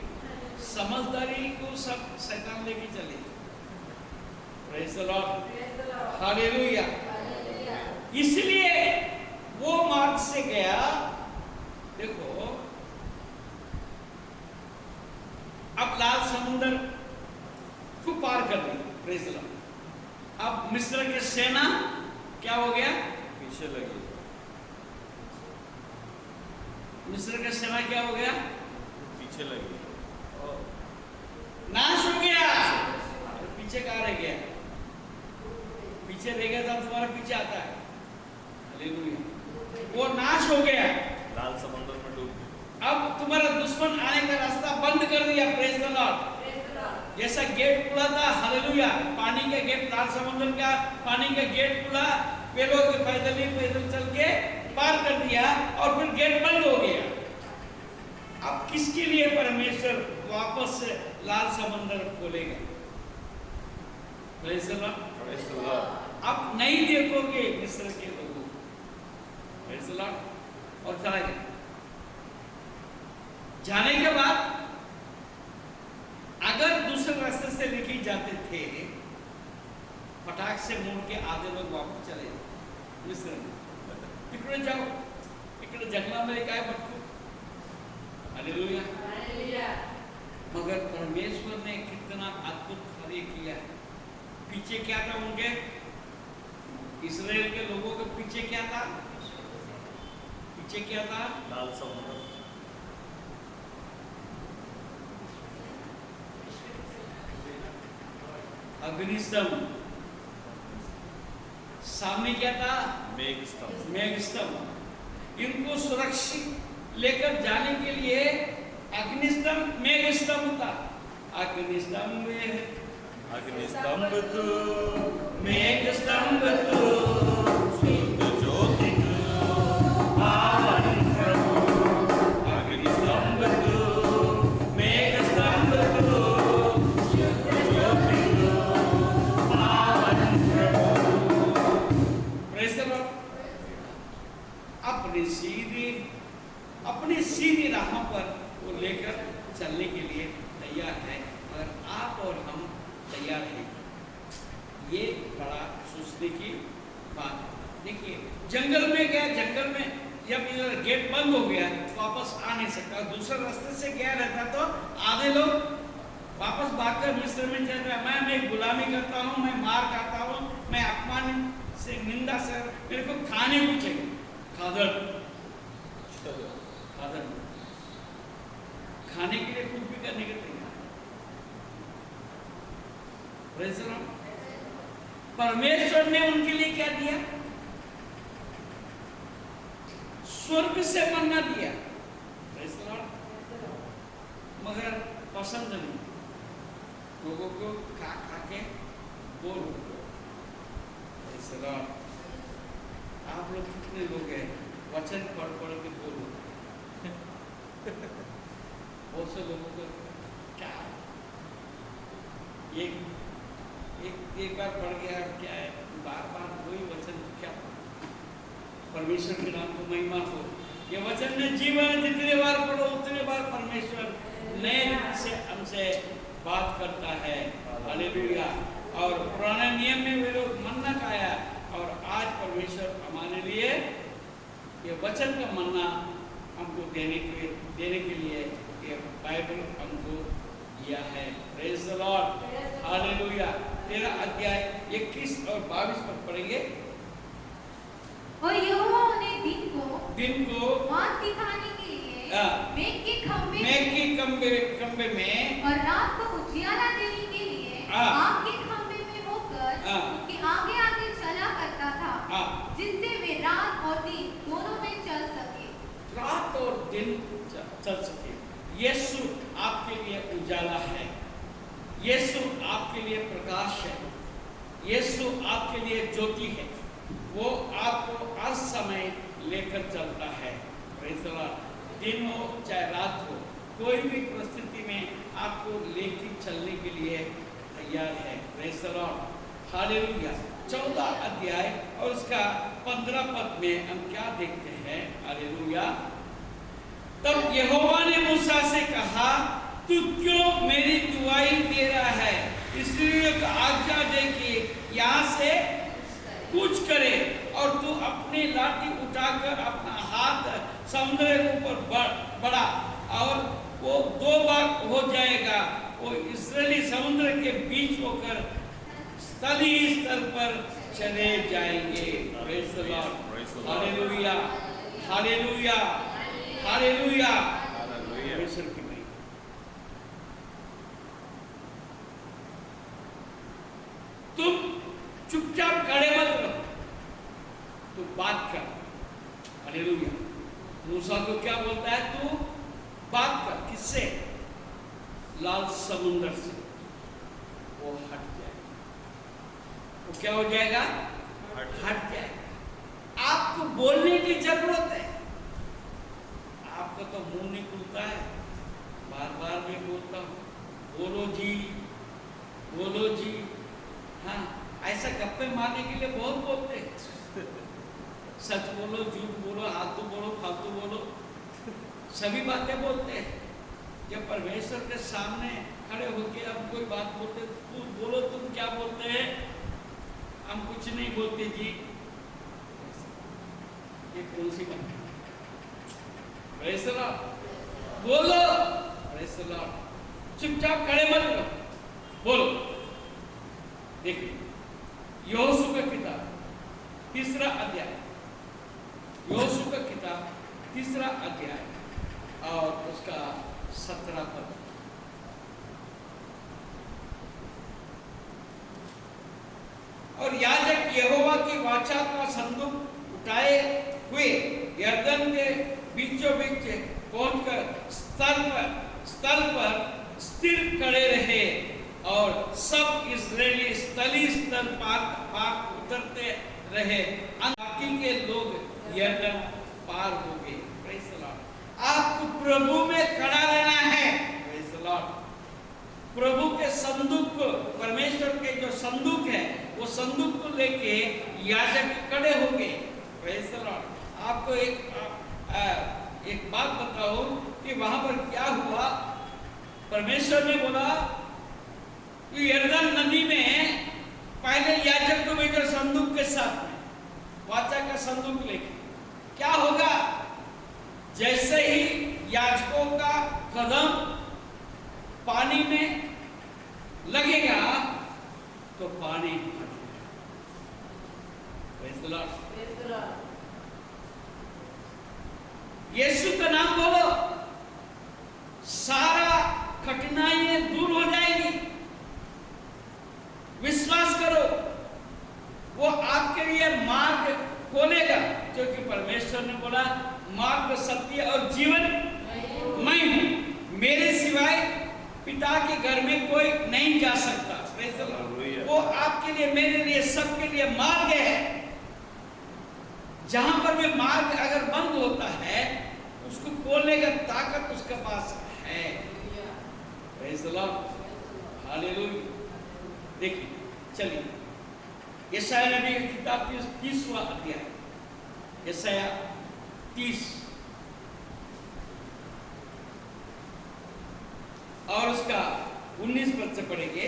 समझदारी को सब काम लेके चले। Praise the Lord, hallelujah. इसलिए वो मार्ग से गया। देखो अब लाल समुद्र को पार कर लिया। Praise the Lord. अब मिस्र की सेना क्या हो गया? पीछे लगी। मिस्र का सेना क्या हो गया? पीछे लगी। नाश हो गया। और पीछे कहाँ रह गया? पीछे रह गया तो तुम्हारा पीछे आता है। हालेलुया। वो नाश हो गया। लाल समुद्र में डूब गया। अब तुम्हारा दुश्मन आने का रास्ता बंद कर दिया। Praise the Lord. जैसा गेट खुला था, हालेलुया, पानी का गेट, लाल समुद्र का पानी का गेट खुला, वे लोग पैदल चल के पार कर दिया और फिर गेट बंद हो गया। अब किसके लिए परमेश्वर वापस से लाल समुद्र खोलेगा? Praise the Lord. Praise the Lord. अब नहीं देखोगे मिस्र के लोगों को। Praise the Lord. और चला गया। जाने के बाद अगर दूसरे रास्ते से लेके जाते थे, फटाक से मुड़ के आधे लोग वापस चले जाते मिस्र में। इकडे जाओ, इकडे जंगलामध्ये काय भटकू। हालेलुया। मगर परमेश्वर ने कितना अद्भुत कार्य किया है। पीछे क्या था उनके? इस्राएल के लोगों के पीछे क्या था? पीछे क्या था? लाल समुद्र। अग्निस्तंभ। सामने क्या था? मेघस्तंभ। मेघस्तंभ। इनको सुरक्षित लेकर जाने के लिए अग्निस्तंभ, मेघस्तंभ था। अग्निस्तंभ अग्निस्तंभ तू, मेघस्तंभ तू, शुद्ध ज्योति तू, पावन प्रभु। अग्निस्तंभ तू, मेघस्तंभ तू, शुद्ध ज्योति तू, पावन प्रभु। Praise the Lord. अपनी सीधी राह पर वो लेकर चलने के लिए तैयार है। अगर आप और हम तैयार हैं, ये बड़ा सोचने की बात है। देखिए जंगल में गया, जंगल में जब इधर गेट बंद हो गया वापस आ नहीं सकता। दूसरे रास्ते से गया रहता तो आधे लोग वापस भागकर मिस्र में चल रहा। मैं गुलामी करता हूँ, मैं मार खाता हूँ, मैं अपमान से, निंदा से, मेरे को खाने को चाहिए। खादर खाने के लिए कुछ भी करने के तैयार। Praise the Lord. परमेश्वर ने उनके लिए क्या दिया? स्वर्ग से मन्ना दिया। Praise the Lord. मगर पसंद नहीं, लोगों को खा खा के बोर हो गए। Praise the Lord. आप लोग कितने लोग हैं वचन पढ़ पढ़ के बोर हो गए? बहुत से लोगों को क्या एक बार पढ़ गया, क्या है, बार बार वही वचन, क्या परमेश्वर के नाम को महिमा हो। ये वचन में जीवन जितने बार पढ़ो उतने बार परमेश्वर नए रीति से हमसे बात करता है। हालेलुया। और पुराने नियम में वे लोग मन्ना खाया और आज परमेश्वर हमारे लिए ये वचन का मन्ना हमको देने के लिए ये बाइबल हमको दिया है। Praise the Lord, hallelujah. 13 अध्याय 21 और 22 पर पढ़ेंगे। और यहोवा उन्हें दिन को मार्ग दिखाने के लिए मेघ के खंबे में और रात को उजियाला देने के लिए आग के खंबे में होकर उनके आगे आगे चला करता था, जिससे वे रात और दिन दोनों में चल सके। रात और दिन चल सके। यीशु आपके लिए उजाला है। यीशु आपके लिए प्रकाश है। यीशु आपके लिए ज्योति है। वो आपको हर समय लेकर चलता है। Praise the Lord. दिन हो चाहे रात हो, कोई भी परिस्थिति में आपको लेकर चलने के लिए तैयार है। Praise the Lord, hallelujah. 14 अध्याय और उसका 15 पद में हम क्या देखते हैं? हालेलुया। तब यहोवा ने मूसा से कहा, तू क्यों मेरी दुआई दे रहा है? इसलिए तो आज्ञा दे कि यहाँ से कुछ करे, और तू अपनी लाठी उठाकर अपना हाथ समुद्र के ऊपर बढ़ा, और वो 2 भाग हो जाएगा। वो इस्राएली समुद्र के बीच होकर स्थलीय स्तर पर चले जाएंगे। प्रेज़ द लॉर्ड, हालेलुया, हालेलुया, हालेलुया। परमेश्वर की महिमा। तुम चुपचाप खड़े मत रहो, तू बात कर। हालेलुया। मूसा को क्या बोलता है? तू बात कर। किससे? लाल समुद्र से। वो हट जाएगा। वो क्या हो जाएगा? हट जाएगा। आपको बोलने की जरूरत है। आपका तो मुंह नहीं खुलता है, बार बार मैं बोलता हूँ, बोलो जी, बोलो जी। हाँ, ऐसा गप्पे मारने के लिए बहुत बोलते हैं। सच बोलो, झूठ बोलो, हाथू बोलो, फालतू बोलो, सभी बातें बोलते हैं। जब परमेश्वर के सामने खड़े होके हम कोई बात बोलते, तू बोलो, तुम क्या बोलते हैं? हम कुछ नहीं बोलते जी। ये कौन सी बात है? प्रेज़ द लॉर्ड, बोलो। Praise the Lord. चुपचाप खड़े मत रहो, बोलो। देखिए, यहोशू का किताब 3रा अध्याय, यहोशू का किताब 3रा अध्याय और उसका 17 पद। और याजक यहोवा की वाचा का संदूक उठाए हुए यरदन के बीचों बीच पहुंचकर स्थल पर स्थिर खड़े रहे, और सब इस्राएली स्थलीय स्तर पार उतरते रहे। बाकी के लोग यरदन पार हो गए। Praise the Lord. आपको प्रभु में खड़ा रहना है। Praise the Lord. प्रभु के संदूक को, परमेश्वर के जो संदूक है, वो संदूक को लेके याजक खड़े हो गए। Praise the Lord. आपको एक बात बताओ कि वहां पर क्या हुआ। परमेश्वर ने बोला कि यरदन नदी में पहले याजक को भेजो संदूक के साथ में, वाचा का संदूक लेके। क्या होगा? जैसे ही याजकों का कदम पानी में लगेगा तो पानी भर जाएगा। Praise the Lord. यीशु का नाम बोलो, सारा कठिनाइयां दूर हो जाएगी। विश्वास करो, वो आपके लिए मार्ग खोलेगा, क्योंकि परमेश्वर ने बोला मार्ग, सत्य और जीवन मैं हूं, मेरे सिवाय पिता के घर में कोई नहीं जा सकता। वो आपके लिए, मेरे लिए, सबके लिए मार्ग है। जहां पर भी मार्ग अगर बंद होता है, उसको खोलने का ताकत उसके पास है। Praise the Lord, hallelujah. देखिए, चलिए यशायाह नबी की किताब 30वां अध्याय, यशायाह 30 और उसका 19 पद से पढ़ेंगे।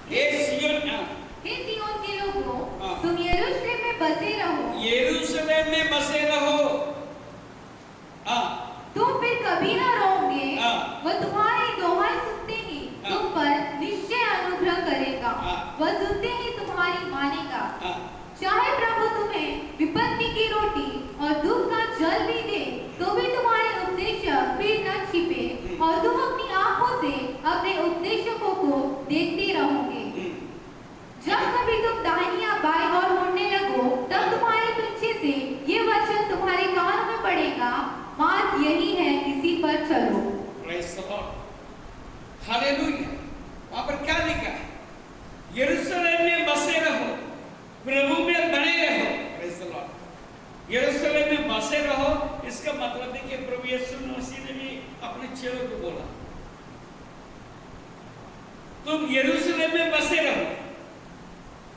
हे सिय्योन के लोगों, तुम यरूशलेम में बसे रहो। यरूशलेम में बसे रहो। तुम फिर कभी ना रोओगे। वह तुम्हारी दोहाई सुनते ही तुम पर निश्चय अनुग्रह करेगा। वह सुनते ही तुम्हारी मानेगा। चाहे प्रभु तुम्हें विपत्ति की रोटी और दुख का जल भी दे, तो भी तुम्हारे उद्देश्य फिर न छिपे, और तुम अपनी आंखों से अपने उपदेशकों को देखते रहोगे। जब कभी तुम दाहिनी या बाईं ओर मुड़ने लगो, तब तुम्हारे पीछे से ये वचन तुम्हारे कान में पड़ेगा, मार्ग यही है, इसी पर चलो। Praise the Lord, hallelujah. वहां पर क्या लिखा है? यरूशलेम में बसे रहो, प्रभु में बने रहो। Praise the Lord. यरूशलेम में बसे रहो, इसका मतलब है कि प्रभु यीशु मसीह ने भी अपने चेलों को बोला, तुम यरूशलेम में बसे रहो।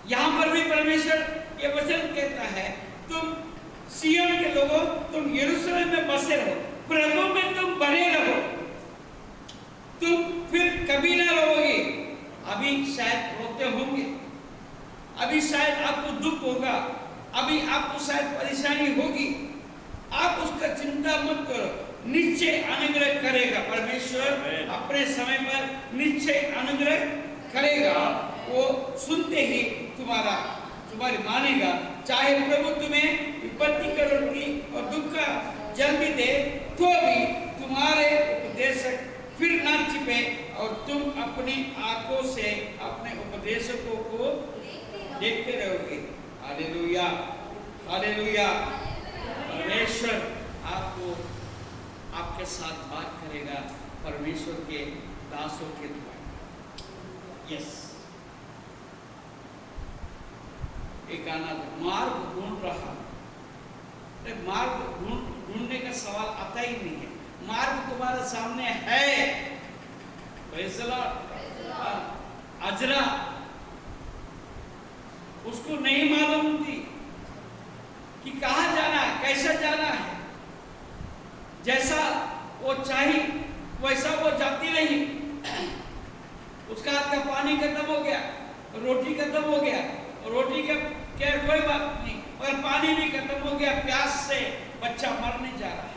यहां पर भी परमेश्वर ये वचन कहता है, तुम सिय्योन के लोगों, तुम यरूशलेम में बसे रहो, प्रभु में तुम बने रहो। कभी ना रोओगे। अभी शायद रोते होंगे, अभी शायद आपको दुख होगा, अभी आपको शायद परेशानी होगी। आप उसका चिंता मत करो, निश्चय अनुग्रह करेगा परमेश्वर। अपने समय पर निश्चय अनुग्रह करेगा। वो सुनते ही तुम्हारी मानेगा। चाहे प्रभु तुम्हें विपत्ति करोगी और दुख का जल भी दे, तो भी तुम्हारे उपदेशक फिर ना छिपे और तुम अपनी आंखों से अपने उपदेशकों को देखते रहोगे। Hallelujah, hallelujah. परमेश्वर आपको आपके साथ बात करेगा परमेश्वर के दासों के द्वारा। यस, एक गाना था, मार्ग ढूंढ रहा। मार्ग ढूंढने का सवाल आता ही नहीं है। मार्ग तुम्हारे सामने है। Praise the Lord. अजरा उसको नहीं मालूम थी कि कहाँ जाना है, कैसा जाना है। जैसा वो चाही वैसा वो जाती नहीं। उसका हाथ का पानी खत्म हो गया, रोटी खत्म हो गया, रोटी का क्या कोई बात नहीं, और पानी भी खत्म हो गया, प्यास से बच्चा मरने जा रहा है।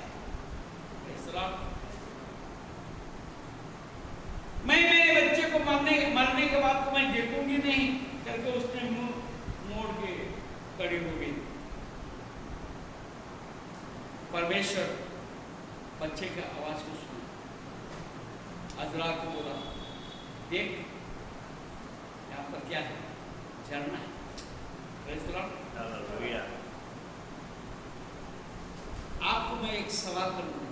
मैं मेरे बच्चे को मरने के बाद तो मैं देखूंगी नहीं करके उसने मुंह मोड़ के खड़ी हो गई। परमेश्वर बच्चे का आवाज को सुना, अजरा को बोला, देख यहाँ पर क्या है, झरना है। आपको मैं एक सवाल करूंगा,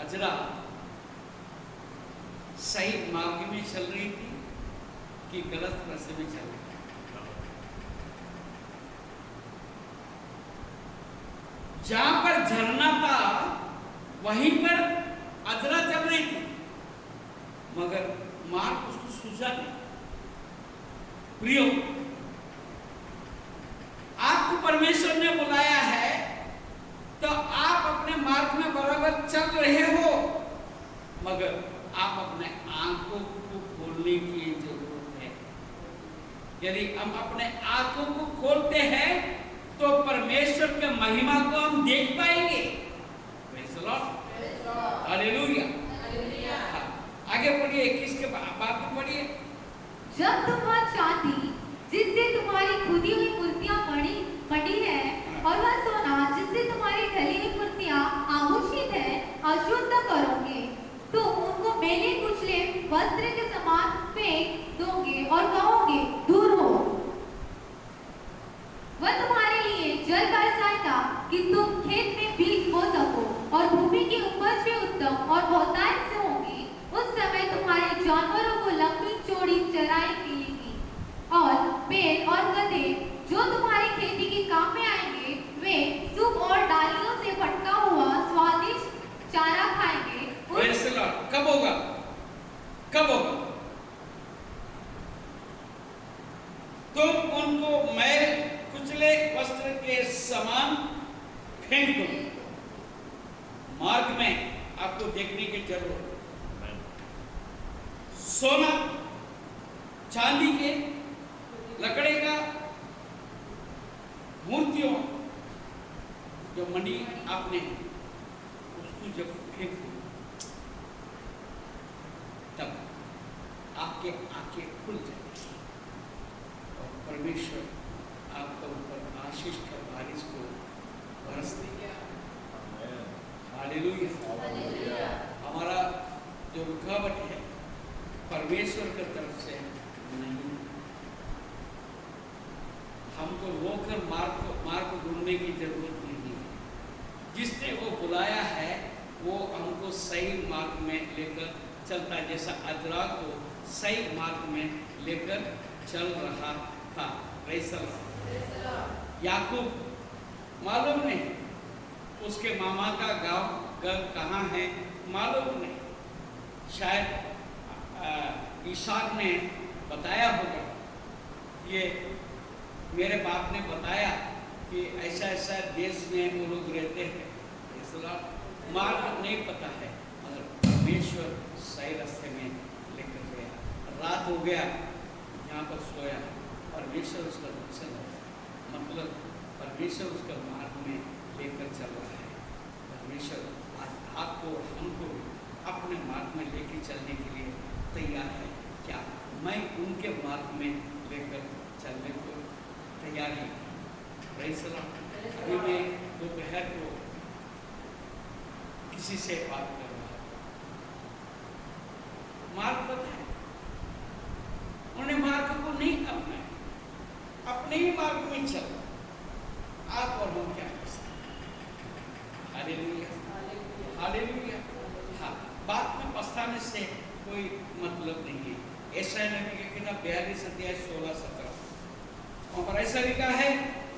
अजरा सही मार्ग में चल रही थी कि गलत रास्ते में चल रही थी? जहां पर झरना था वहीं पर अजरा चल रही थी, मगर मार्ग उसको सूझा नहीं। प्रियो, आपको परमेश्वर ने बुलाया है तो आप अपने मार्ग में बराबर चल रहे हो, मगर आप अपने आंखों को खोलने की जरूरत है। यदि हम अपने आंखों को खोलते हैं तो परमेश्वर के महिमा को हम देख पाएंगे। Praise the Lord, hallelujah. आगे पढ़िए, किसके बात में पढ़िए। जब तुम वह चांदी जिससे तुम्हारी खुदी हुई मूर्तियां मढ़ी है और वह सोना जिससे तुम्हारी ढली हुई मूर्तियां आभूषित है अशुद्ध करोगे, तुम उनको मेले कुचले वस्त्र के समान फेंक दोगे और कहोगे, दूर हो। वह तुम्हारे लिए जल बरसाएगा कि तुम खेत में बीज बो सको और भूमि की उपज भी उत्तम और बहुतायत से होगी। उस समय तुम्हारे जानवरों को लंबी चौड़ी चराई मिलेगी और बैल और गधे जो तुम्हारी खेती के काम में आएंगे, वे सूप और डालियों से फटका हुआ स्वादिष्ट चारा खाएंगे। कब होगा? कब होगा? तुम उनको मैल कुचले वस्त्र के समान फेंक दो। मार्ग में आपको देखने की जरूरत है। सोना, चांदी के, लकड़े का मूर्तियों जो मनी आपने उसको जब फेंक दो, तब आपके आंखें खुल जाएंगी और परमेश्वर आपके ऊपर आशीष का बारिश को बरस देगा। हालेलुया। हमारा जो रुकावट है परमेश्वर की तरफ से नहीं। हमको रोकर मार्ग ढूंढने की जरूरत नहीं है। जिसने वो बुलाया है वो हमको सही मार्ग में लेकर चलता है, जैसा अजरा को सही मार्ग में लेकर चल रहा था। याकूब मालूम नहीं, उसके मामा का गांव घर कहाँ है मालूम नहीं। शायद ईसाक ने बताया होगा, ये मेरे बाप ने बताया कि ऐसा ऐसा देश में वो लोग रहते हैं। मार्ग नहीं पता है, मगर परमेश्वर सही रास्ते में लेकर गया। रात हो गया, यहाँ पर सोया, परमेश्वर उसका रक्षण है, मतलब परमेश्वर उसका मार्ग में लेकर चल रहा है। परमेश्वर आज आपको हमको अपने मार्ग में लेकर चलने के लिए तैयार है। क्या मैं उनके मार्ग में लेकर चलने को तैयार है? Praise the Lord. अभी मैं दोपहर को किसी से बात कर रहा था, मार्ग पता है, उन्हें मार्ग को नहीं अपनाया, अपने ही मार्ग में चल। आप और हम क्या कर सकते हैं? Hallelujah, hallelujah. हाँ, बात में पछताने से कोई मतलब नहीं है। ऐसा नबी के किताब 42 अध्याय 16-17 वहाँ पर ऐसा लिखा है,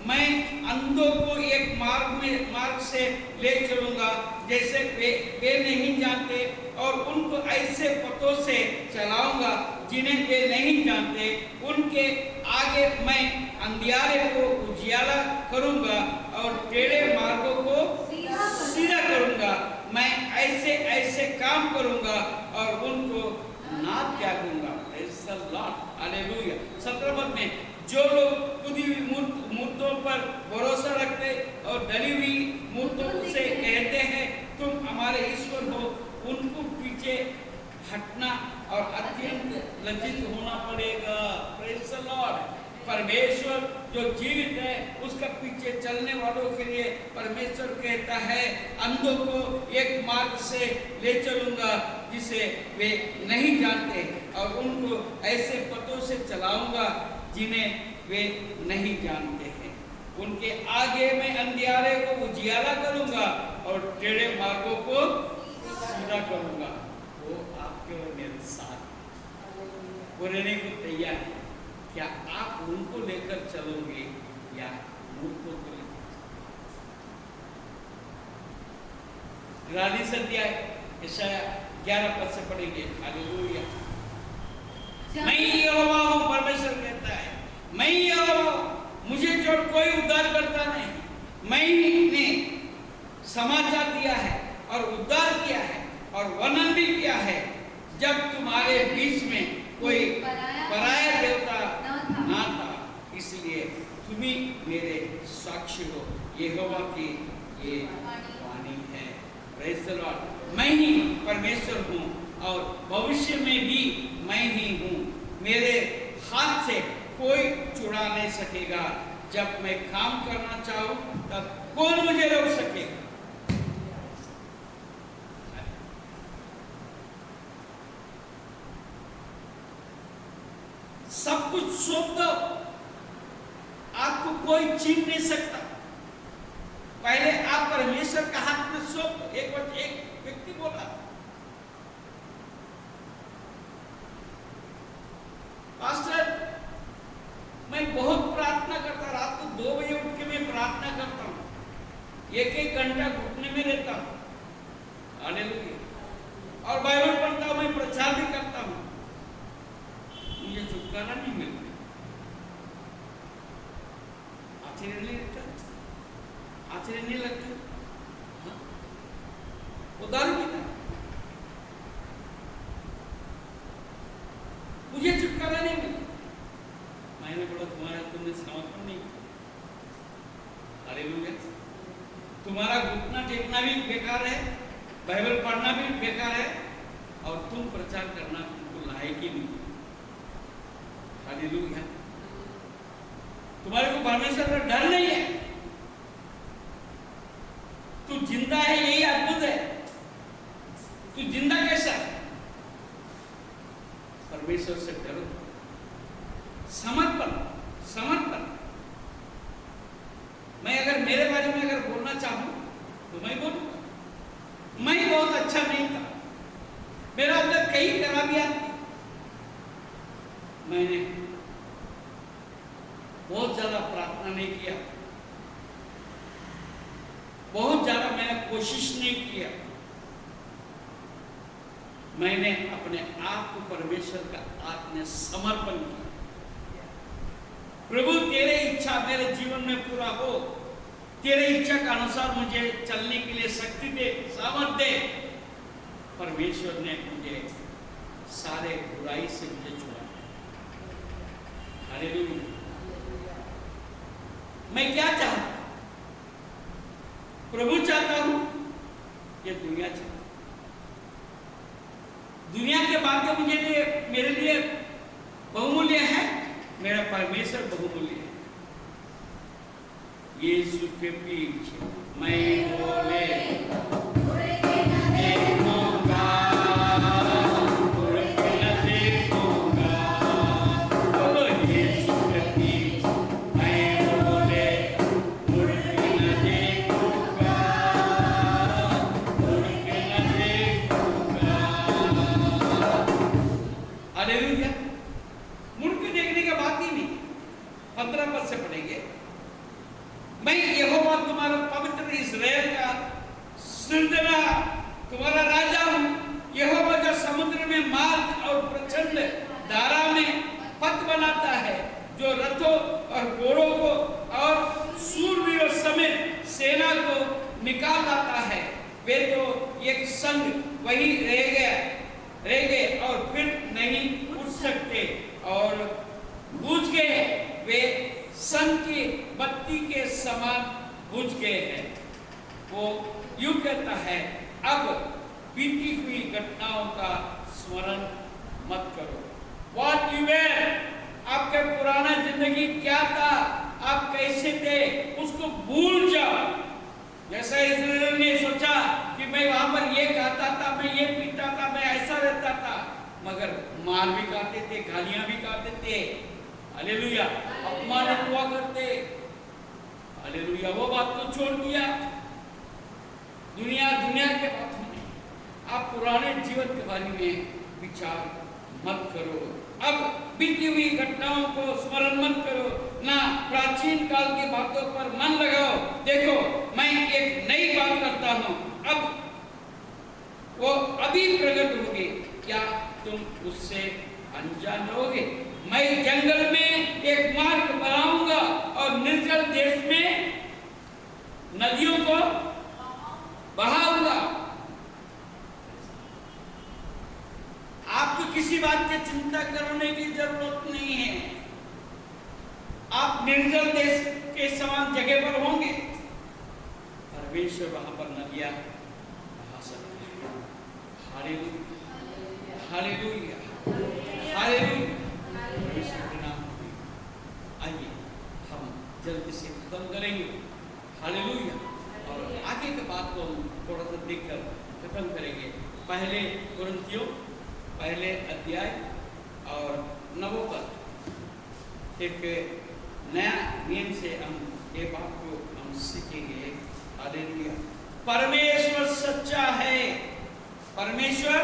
मैं अंधों को एक मार्ग से ले चलूंगा जैसे वे नहीं जानते, और उनको ऐसे पथों से चलाऊंगा जिन्हें वे नहीं जानते। उनके आगे मैं अंधियारे को उजियाला करूंगा और टेढ़े मार्गों को सीधा करूंगा। मैं ऐसे ऐसे काम करूंगा और उनको ना त्यागूंगा। Praise the Lord, hallelujah. 17 पद में, जो लोग खुदी हुई मूर्तों पर भरोसा रखते और डरी हुई मूर्तों से कहते हैं तुम हमारे ईश्वर हो, उनको पीछे हटना और अत्यंत लज्जित होना पड़ेगा। Praise the Lord. परमेश्वर जो जीवित है उसका पीछे चलने वालों के लिए परमेश्वर कहता है, अंधों को एक मार्ग से ले चलूंगा जिसे वे नहीं जानते, और उनको ऐसे पथों से चलाऊंगा जिन्हें वे नहीं जानते हैं। उनके आगे मैं अंधियारे को उजियाला करूंगा और टेढ़े मार्गों को सीधा करूंगा। वो आपके और मेरे साथ वो रहने को तैयार है। क्या आप उनको लेकर चलोगे या मूर्खों को लेकर? 42 अध्याय यशायाह 11 पद से पढ़ेंगे। हालेलुया। मैं यहोवा हूँ, परमेश्वर कहता है, मैं यहोवा हूँ, मुझे छोड़ कोई उद्धार करता नहीं। मैंने समाचार दिया है और उद्धार किया है और वर्णन भी किया है, जब तुम्हारे बीच में कोई पराया देवता ना था। इसलिए तुम ही मेरे साक्षी हो, यहोवा की ये वाणी है। Praise the Lord. मैं ही परमेश्वर हूँ और भविष्य में भी मैं ही हूँ। मेरे हाथ से कोई छुड़ा नहीं सकेगा। जब मैं काम करना चाहूँ तब कौन मुझे रोक सकेगा? सब कुछ सौंप दो, आपको कोई छीन नहीं सकता। पहले आप परमेश्वर का हाथ में सौंप दो। एक व्यक्ति बोला, पास्टर मैं बहुत प्रार्थना करता, रात को 2 बजे उठ के मैं प्रार्थना करता हूँ, 1-1 घंटा घुटने में रहता हूँ, हालेलुया, और बाइबल पढ़ता हूँ, मैं प्रचार भी करता हूँ, मुझे छुटकारा नहीं मिलता। आश्चर्य नहीं लगता? आश्चर्य नहीं लगता? उदाहरण पिता, मुझे छुटकारा नहीं मिलता। मैंने बोला तुमने समर्पण नहीं किया। हालेलुया। तुम्हारा घुटना टेकना भी बेकार है, बाइबल पढ़ना भी बेकार है, और तुम प्रचार करना तुमको लायक ही नहीं। हालेलुया। तुम्हारे को परमेश्वर का डर नहीं है, तू जिंदा है, यही अद्भुत है। तू जिंदा कैसा है? परमेश्वर से डरो, समर्पण। मैं अगर मेरे बारे में अगर बोलना चाहूं तो मैं बोलूंगा, मैं बहुत अच्छा नहीं था, मेरा अंदर कई खराबियां थी, मैंने बहुत ज्यादा प्रार्थना नहीं किया, बहुत ज्यादा मैंने कोशिश नहीं किया, मैंने अपने आप को परमेश्वर का हाथ में समर्पण किया। प्रभु तेरे इच्छा मेरे जीवन में पूरा हो, तेरे इच्छा के अनुसार मुझे चलने के लिए शक्ति दे, सामर्थ दे। परमेश्वर ने मुझे सारे बुराई से मुझे छुड़ाया। हालेलुया। मैं क्या चाहता? प्रभु चाहता हूं, ये दुनिया चाहता। दुनिया के बातें मेरे लिए बहुमूल्य है, मेरा परमेश्वर बहुमूल्य है। यीशु के पीछे मैं बोले तुम्हारा राजा हूं। यहोवा जो समुद्र में मार्ग और प्रचंड धारा में पथ बनाता है, जो रथों और घोड़ों को और सूरवीरों समेत सेना को निकाल लाता है। वे तो एक संग वही रह गए और फिर नहीं उठ सकते और बुझ गए। वे सन की बत्ती के समान बुझ गए हैं। वो यूं कहता है, अब बीती हुई घटनाओं का स्मरण मत करो। What you were, आपका पुराना जिंदगी क्या था, आप कैसे थे, उसको भूल जाओ। जैसा इस्राएल ने सोचा कि मैं वहां पर ये खाता था, मैं ये पीता था, मैं ऐसा रहता था, मगर मार भी खाते थे, गालियां भी खाते थे। हालेलुया। अपमानित हुआ करते। हालेलुया। वो बात को छोड़ दिया। दुनिया के बातों में आप पुराने जीवन के बारे में विचार मत करो। अब बीती हुई घटनाओं को स्मरण मत करो, ना प्राचीन काल की बातों पर मन लगाओ। देखो, मैं एक नई बात करता हूं, अब वो अभी प्रकट होगी, क्या तुम उससे अनजान रहोगे? मैं जंगल में एक मार्ग बनाऊंगा और निर्जल देश में नदियों को बहाऊंगा। आपको किसी बात की चिंता करने की जरूरत नहीं है। आप निर्जल देश के समान जगह पर होंगे। परमेश्वर वहां पर नदियां बहा सकते हैं। हालेलुया, हालेलुया, हालेलुया। परमेश्वर के नाम में आइए हम जल्दी से खत्म करेंगे। हालेलुया। और आगे के बात को हम थोड़ा सा देखकर खत्म करेंगे। पहले कुरिन्थियों पहले अध्याय और 9 पद, एक नया नियम से हम ये बात को हम सीखेंगे। हालेलुया। परमेश्वर सच्चा है। परमेश्वर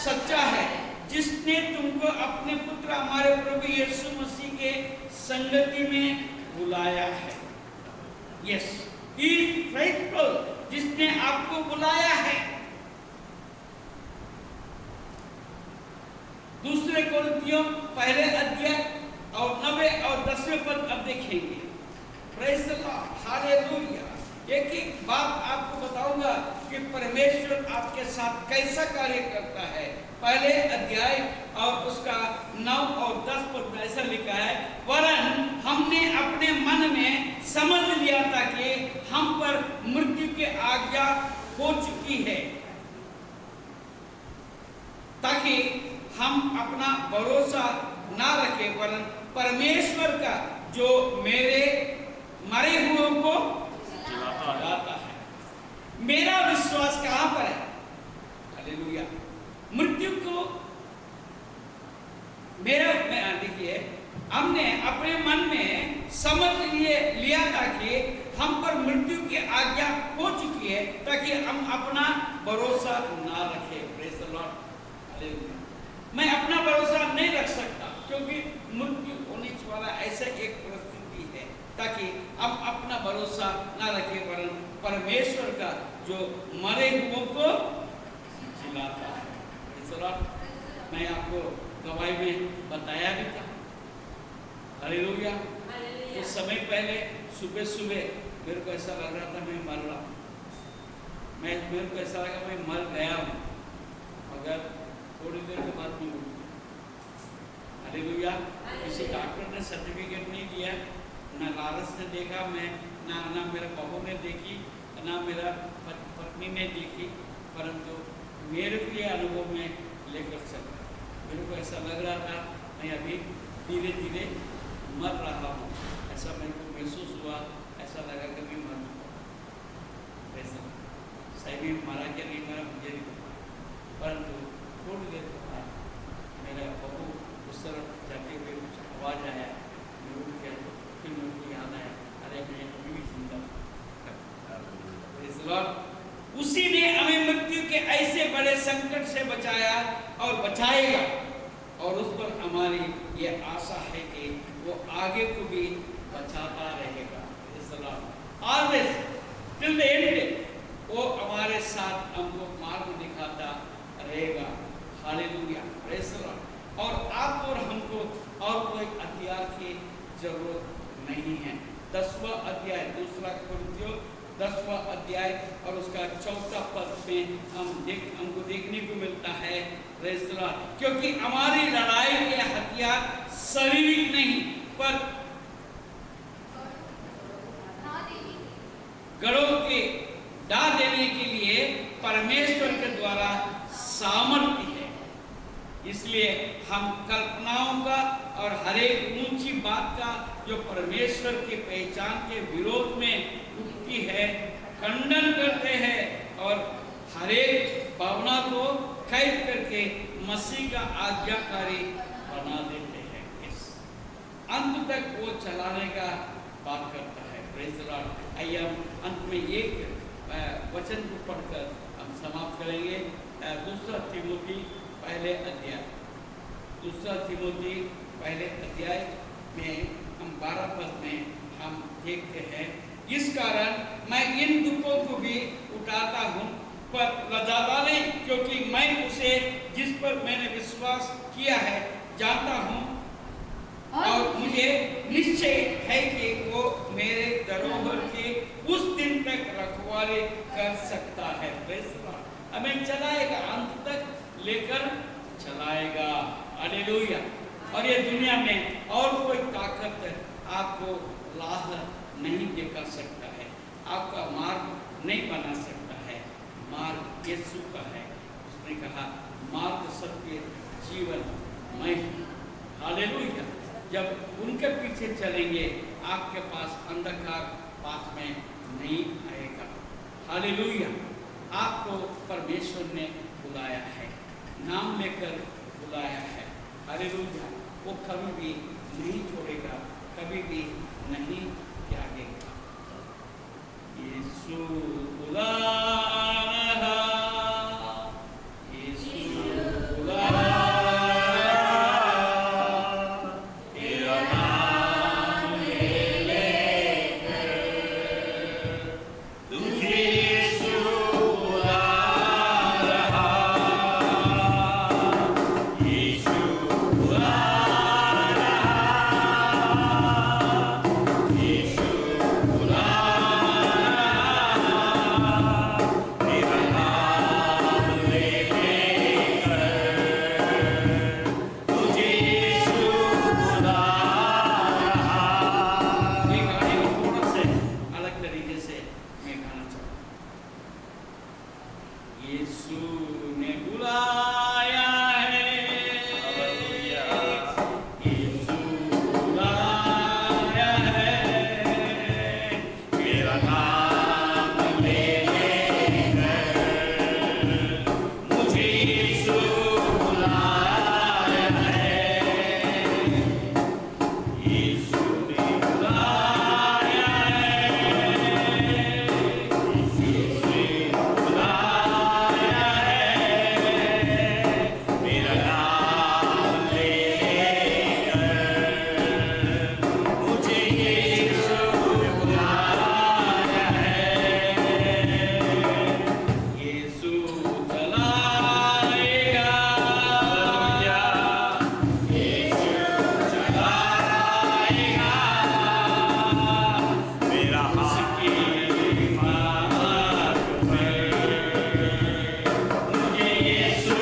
सच्चा है, जिसने तुमको अपने पुत्र हमारे प्रभु यीशु मसीह के संगति में बुलाया है। यस, He is faithful, जिसने आपको बुलाया है। दूसरे कुरिन्थियों पहले अध्याय और 9 और 10 पद अब देखेंगे। Praise the Lord, hallelujah. एक एक बात आपको बताऊंगा कि परमेश्वर आपके साथ कैसा कार्य करता है। पहले अध्याय और उसका 9 और 10 पद ऐसा लिखा है, वरन हमने अपने मन में समझ लिया था कि हम पर मृत्यु की आज्ञा हो चुकी है, ताकि हम अपना भरोसा ना रखें, वरन परमेश्वर का, जो मेरे मरे हुओं को जिलाता है। मेरा विश्वास कहां पर है? हालेलुया। मृत्यु को देखिए, हमने अपने मन में समझ लिया था कि हम पर मृत्यु की आज्ञा हो चुकी है, ताकि हम अपना भरोसा ना रखें। Praise the Lord, hallelujah. मैं अपना भरोसा नहीं रख सकता, क्योंकि मृत्यु होने वाला ऐसा एक परिस्थिति है, ताकि हम अपना भरोसा ना रखें, वरन परमेश्वर का, जो मरे हुओं को जिलाता है। Praise the Lord. मैं आपको गवाही में बताया भी था। हालेलुया। कुछ समय पहले सुबह मेरे को ऐसा लग रहा था मैं मर रहा हूँ। मेरे को ऐसा लगा मैं मर गया हूँ। मगर थोड़ी देर के बाद में उठ गया। हालेलुया। किसी डॉक्टर ने सर्टिफिकेट नहीं दिया, ना लारस ने देखा, मैं ना मेरा बहू ने देखी, ना मेरा पत्नी ने देखी, परंतु मेरे को ये अनुभव में लेकर चला। मेरे को ऐसा लग रहा था मैं अभी धीरे धीरे मर रहा हूँ, ऐसा मेरे को महसूस हुआ, ऐसा लगा कि मैं मर चुका। ऐसा सही में मारा क्या नहीं मारा मुझे नहीं पता, परंतु थोड़ी देर के बाद मेरा बहू उस तरफ जाते हुए कुछ आवाज़ आया, मैं उठ गया, फिर मेरे को याद आया, अरे मैं अभी भी जिंदा हूँ। उसी ने हमें मृत्यु के ऐसे बड़े संकट से बचाया और बचाएगा, और उस पर हमारी ये आशा है कि वो आगे को भी बचाता रहेगा। ऑलवेज टिल द एंड वो हमारे साथ हमको मार्ग दिखाता रहेगा। Hallelujah, praise the Lord. और आपको और हमको और कोई हथियार की जरूरत नहीं है। 10वां अध्याय 2 कुरिन्थियों 10वां अध्याय और उसका 4था पद में हमको देखने को मिलता है, प्रेज़ द लॉर्ड, क्योंकि हमारी लड़ाई के हथियार शारीरिक नहीं पर गढ़ों के ढा देने के लिए परमेश्वर के द्वारा सामर्थ्य है। इसलिए हम कल्पनाओं का और हर एक ऊंची बात का जो परमेश्वर के पहचान के विरोध में उठती है खंडन करते हैं, और हर एक भावना को कैद करके मसीह का आज्ञाकारी बना देते हैं। इस अंत तक वो चलाने का बात करता है। Praise the Lord. आइए हम अंत में एक वचन को पढ़कर हम समाप्त करेंगे। 2 तीमुथी पहले अध्याय 2 तीमुथी पहले अध्याय में हम 12 पद में हम देखते हैं, इस कारण मैं इन दुखों को भी उठाता हूँ पर लजाता नहीं, क्योंकि मैं उसे जिस पर मैंने विश्वास किया है जानता हूँ, और मुझे निश्चय है कि वो मेरे धरोहर के उस दिन तक रखवाले कर सकता है। हमें चलाएगा, अंत तक लेकर चलाएगा। हालेलुया। और ये दुनिया में और कोई ताकत आपको राह नहीं दिखा सकता है, आपका मार्ग नहीं बना सकता है। मार्ग यीशु का है। उसने कहा मार्ग सत्य जीवन मैं। हालेलुया। जब उनके पीछे चलेंगे आपके पास अंधकार पास में नहीं आएगा। हालेलुया। आपको परमेश्वर ने बुलाया है, नाम लेकर बुलाया है। हालेलुया। वो कभी भी नहीं छोड़ेगा, कभी भी नहीं त्यागेगा। यीशु बुला रहा, यीशु बुला रहा, तेरा नाम ले लेकर तुझे यीशु बुला रहा, यीशु बुला यीशु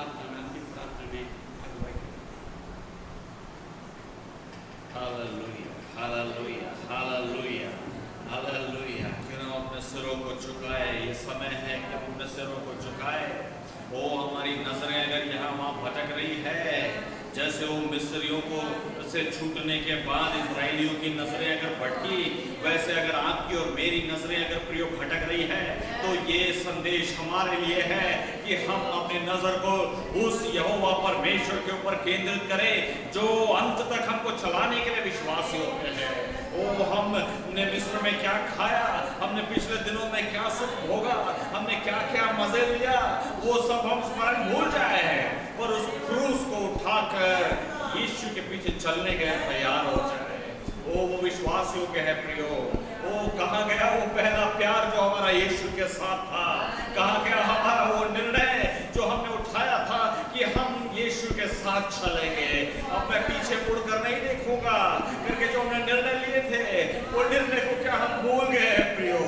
प्रार्थना में अंतिम प्रार्थना में अगुवाई करें। हालेलुया, हालेलुया, हालेलुया, हालेलुया। क्यों ना अपने सिरों को झुकाए, ये समय है कि हम अपने सिरों को झुकाए। ओ हमारी नजरें अगर यहाँ वहाँ भटक रही है, जैसे वो मिस्रियों को से छूटने के बाद इजराइलियों की नजरें अगर भटकी, वैसे अगर आपकी और मेरी नजरें अगर प्रियो भटक रही है, तो ये संदेश हमारे लिए है कि हम अपनी नजर को उस यहोवा परमेश्वर के ऊपर केंद्रित करें जो अंत तक हमको चलाने के लिए विश्वासी होते हैं। ओ हमने मिस्र में क्या खाया, हमने पिछले दिनों में क्या सुख भोगा, हमने क्या क्या मजे लिया, वो सब हम स्मरण भूल जाए हैं, पर उस क्रूस को उठाकर यीशु के पीछे चलने के लिए तैयार हो जाए। ओ वो विश्वासियों के है प्रियो। ओ कहाँ गया वो पहला प्यार जो हमारा यीशु के साथ था? कहाँ गया हमारा वो निर्णय जो हमने उठाया था कि हम यीशु के साथ चलेंगे, अब मैं पीछे मुड़कर नहीं देखूंगा करके जो हमने निर्णय लिए थे, वो निर्णय को क्या हम भूल गए प्रियो?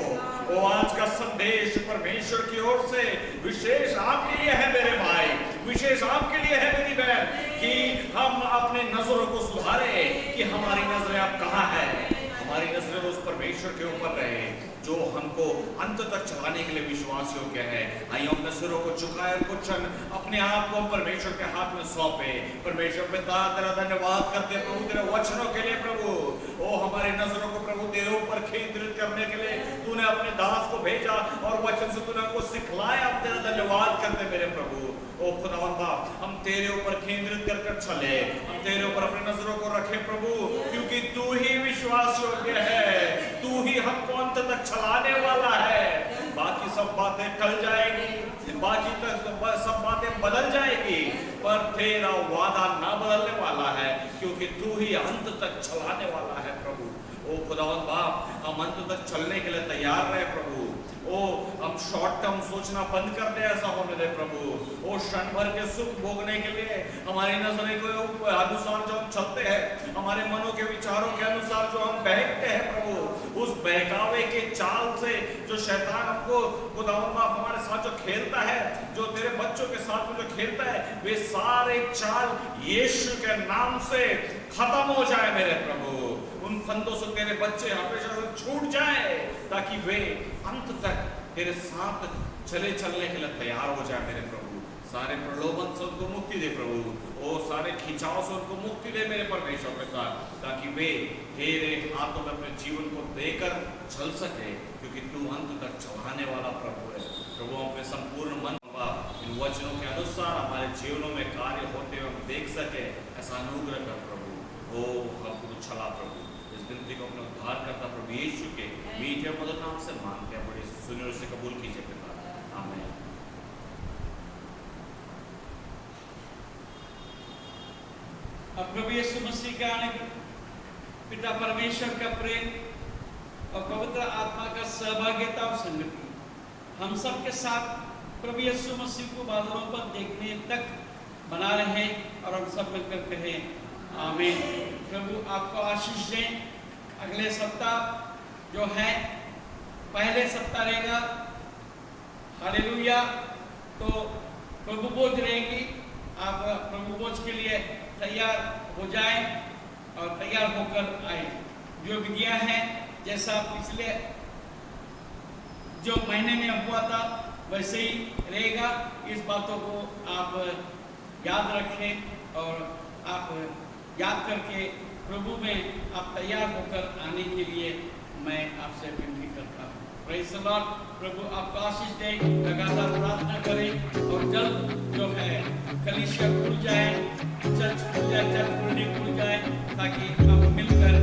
वो आज का संदेश परमेश्वर की ओर से विशेष आपके लिए है मेरे भाई, विशेष आपके लिए है मेरी बहन, कि हम अपने नजरों को सुधारें कि हमारी नजरें अब कहाँ है, हमारी नजरें उस परमेश्वर के ऊपर रहे जो हमको अंत तक चलाने के लिए विश्वासियों के है। आइए अपने सिरों को झुकाए, कुछ अपने आप को परमेश्वर के हाथ में सौंपे। परमेश्वर पिता तेरा धन्यवाद करते प्रभु तेरे वचनों के लिए प्रभु। ओ हमारी नजरों को प्रभु तेरे ऊपर केंद्रित करने के लिए तूने अपने दास को भेजा और वचन से तूने हमको सिखलाया। अब तेरा धन्यवाद करते मेरे प्रभु। ओ खुदावन बाप, हम तेरे ऊपर केंद्रित कर कर चले, हम तेरे ऊपर अपनी नजरों को रखे प्रभु, क्योंकि तू ही विश्वास योग्य है, तू ही हमको अंत तक चलाने वाला है। बाकी सब बातें टल जाएगी, बाकी सब बातें बदल जाएगी, पर तेरा वादा ना बदलने वाला है, क्योंकि तू ही अंत तक चलाने वाला है प्रभु। ओ खुदावन बाप, हम अंत तक चलने के लिए तैयार रहे प्रभु। ओ हम शॉर्ट टर्म सोचना बंद कर दे, ऐसा होने दे प्रभु। ओ क्षण भर के सुख भोगने के लिए हमारी नजरें के अनुसार जो हम चलते हैं, हमारे मनों के विचारों के अनुसार जो हम बहकते हैं प्रभु, उस बहकावे के चाल से जो शैतान हमको खुदावन बाप हमारे साथ जो खेलता है, जो तेरे बच्चों के साथ में जो खेलता है, वे सारे चाल यीशु के नाम से खत्म हो जाए मेरे प्रभु। उन फंदों से तेरे बच्चे हमेशा से छूट जाए, ताकि वे अंत तक तेरे साथ चलने के लिए तैयार हो जाए मेरे प्रभु। सारे प्रलोभन से उनको मुक्ति दे प्रभु, ओ सारे खिंचाव से उनको मुक्ति दे मेरे परमेश्वर पिता, ताकि वे तेरे हाथों में अपने जीवन को देकर चल सके, क्योंकि तू अंत तक चलाने वाला प्रभु है प्रभु। अपने संपूर्ण मन इन वचनों के अनुसार हमारे जीवनों में कार्य होते हुए हम देख सके, ऐसा अनुग्रह कर प्रभु। ओ हमको चला प्रभु, इस विनती को अपने उद्धार करता प्रभु यीशु के मीठे मधुर नाम से मांगते हैं, बड़े सुने और से कबूल कीजिए पिता, आमीन। अब प्रभु यीशु मसीह का पिता परमेश्वर का प्रेम और पवित्र आत्मा का सहभागिता और संगति हम सब के साथ प्रभु यीशु मसीह को बादलों पर देखने तक बना रहे और हम सब मिलकर कहें आमीन। प्रभु आपको आशीष दें। अगले सप्ताह जो है पहले सप्ताह रहेगा, हालेलुया, तो प्रभु बोझ रहेगी। आप प्रभु बोझ के लिए तैयार हो जाएं और तैयार होकर आए। जो विधियां हैं, जैसा पिछले जो महीने में हुआ था वैसे ही रहेगा। इस बातों को आप याद रखें और आप याद करके प्रभु में आप तैयार होकर आने के लिए मैं आपसे विनती करता हूँ। Praise the Lord. प्रभु आपको आशीष दे। लगातार प्रार्थना करें और जल्द जो है कलीसिया खुल जाए, चर्च खुल जाए, चर्च बिल्डिंग खुल जाए, ताकि हम मिलकर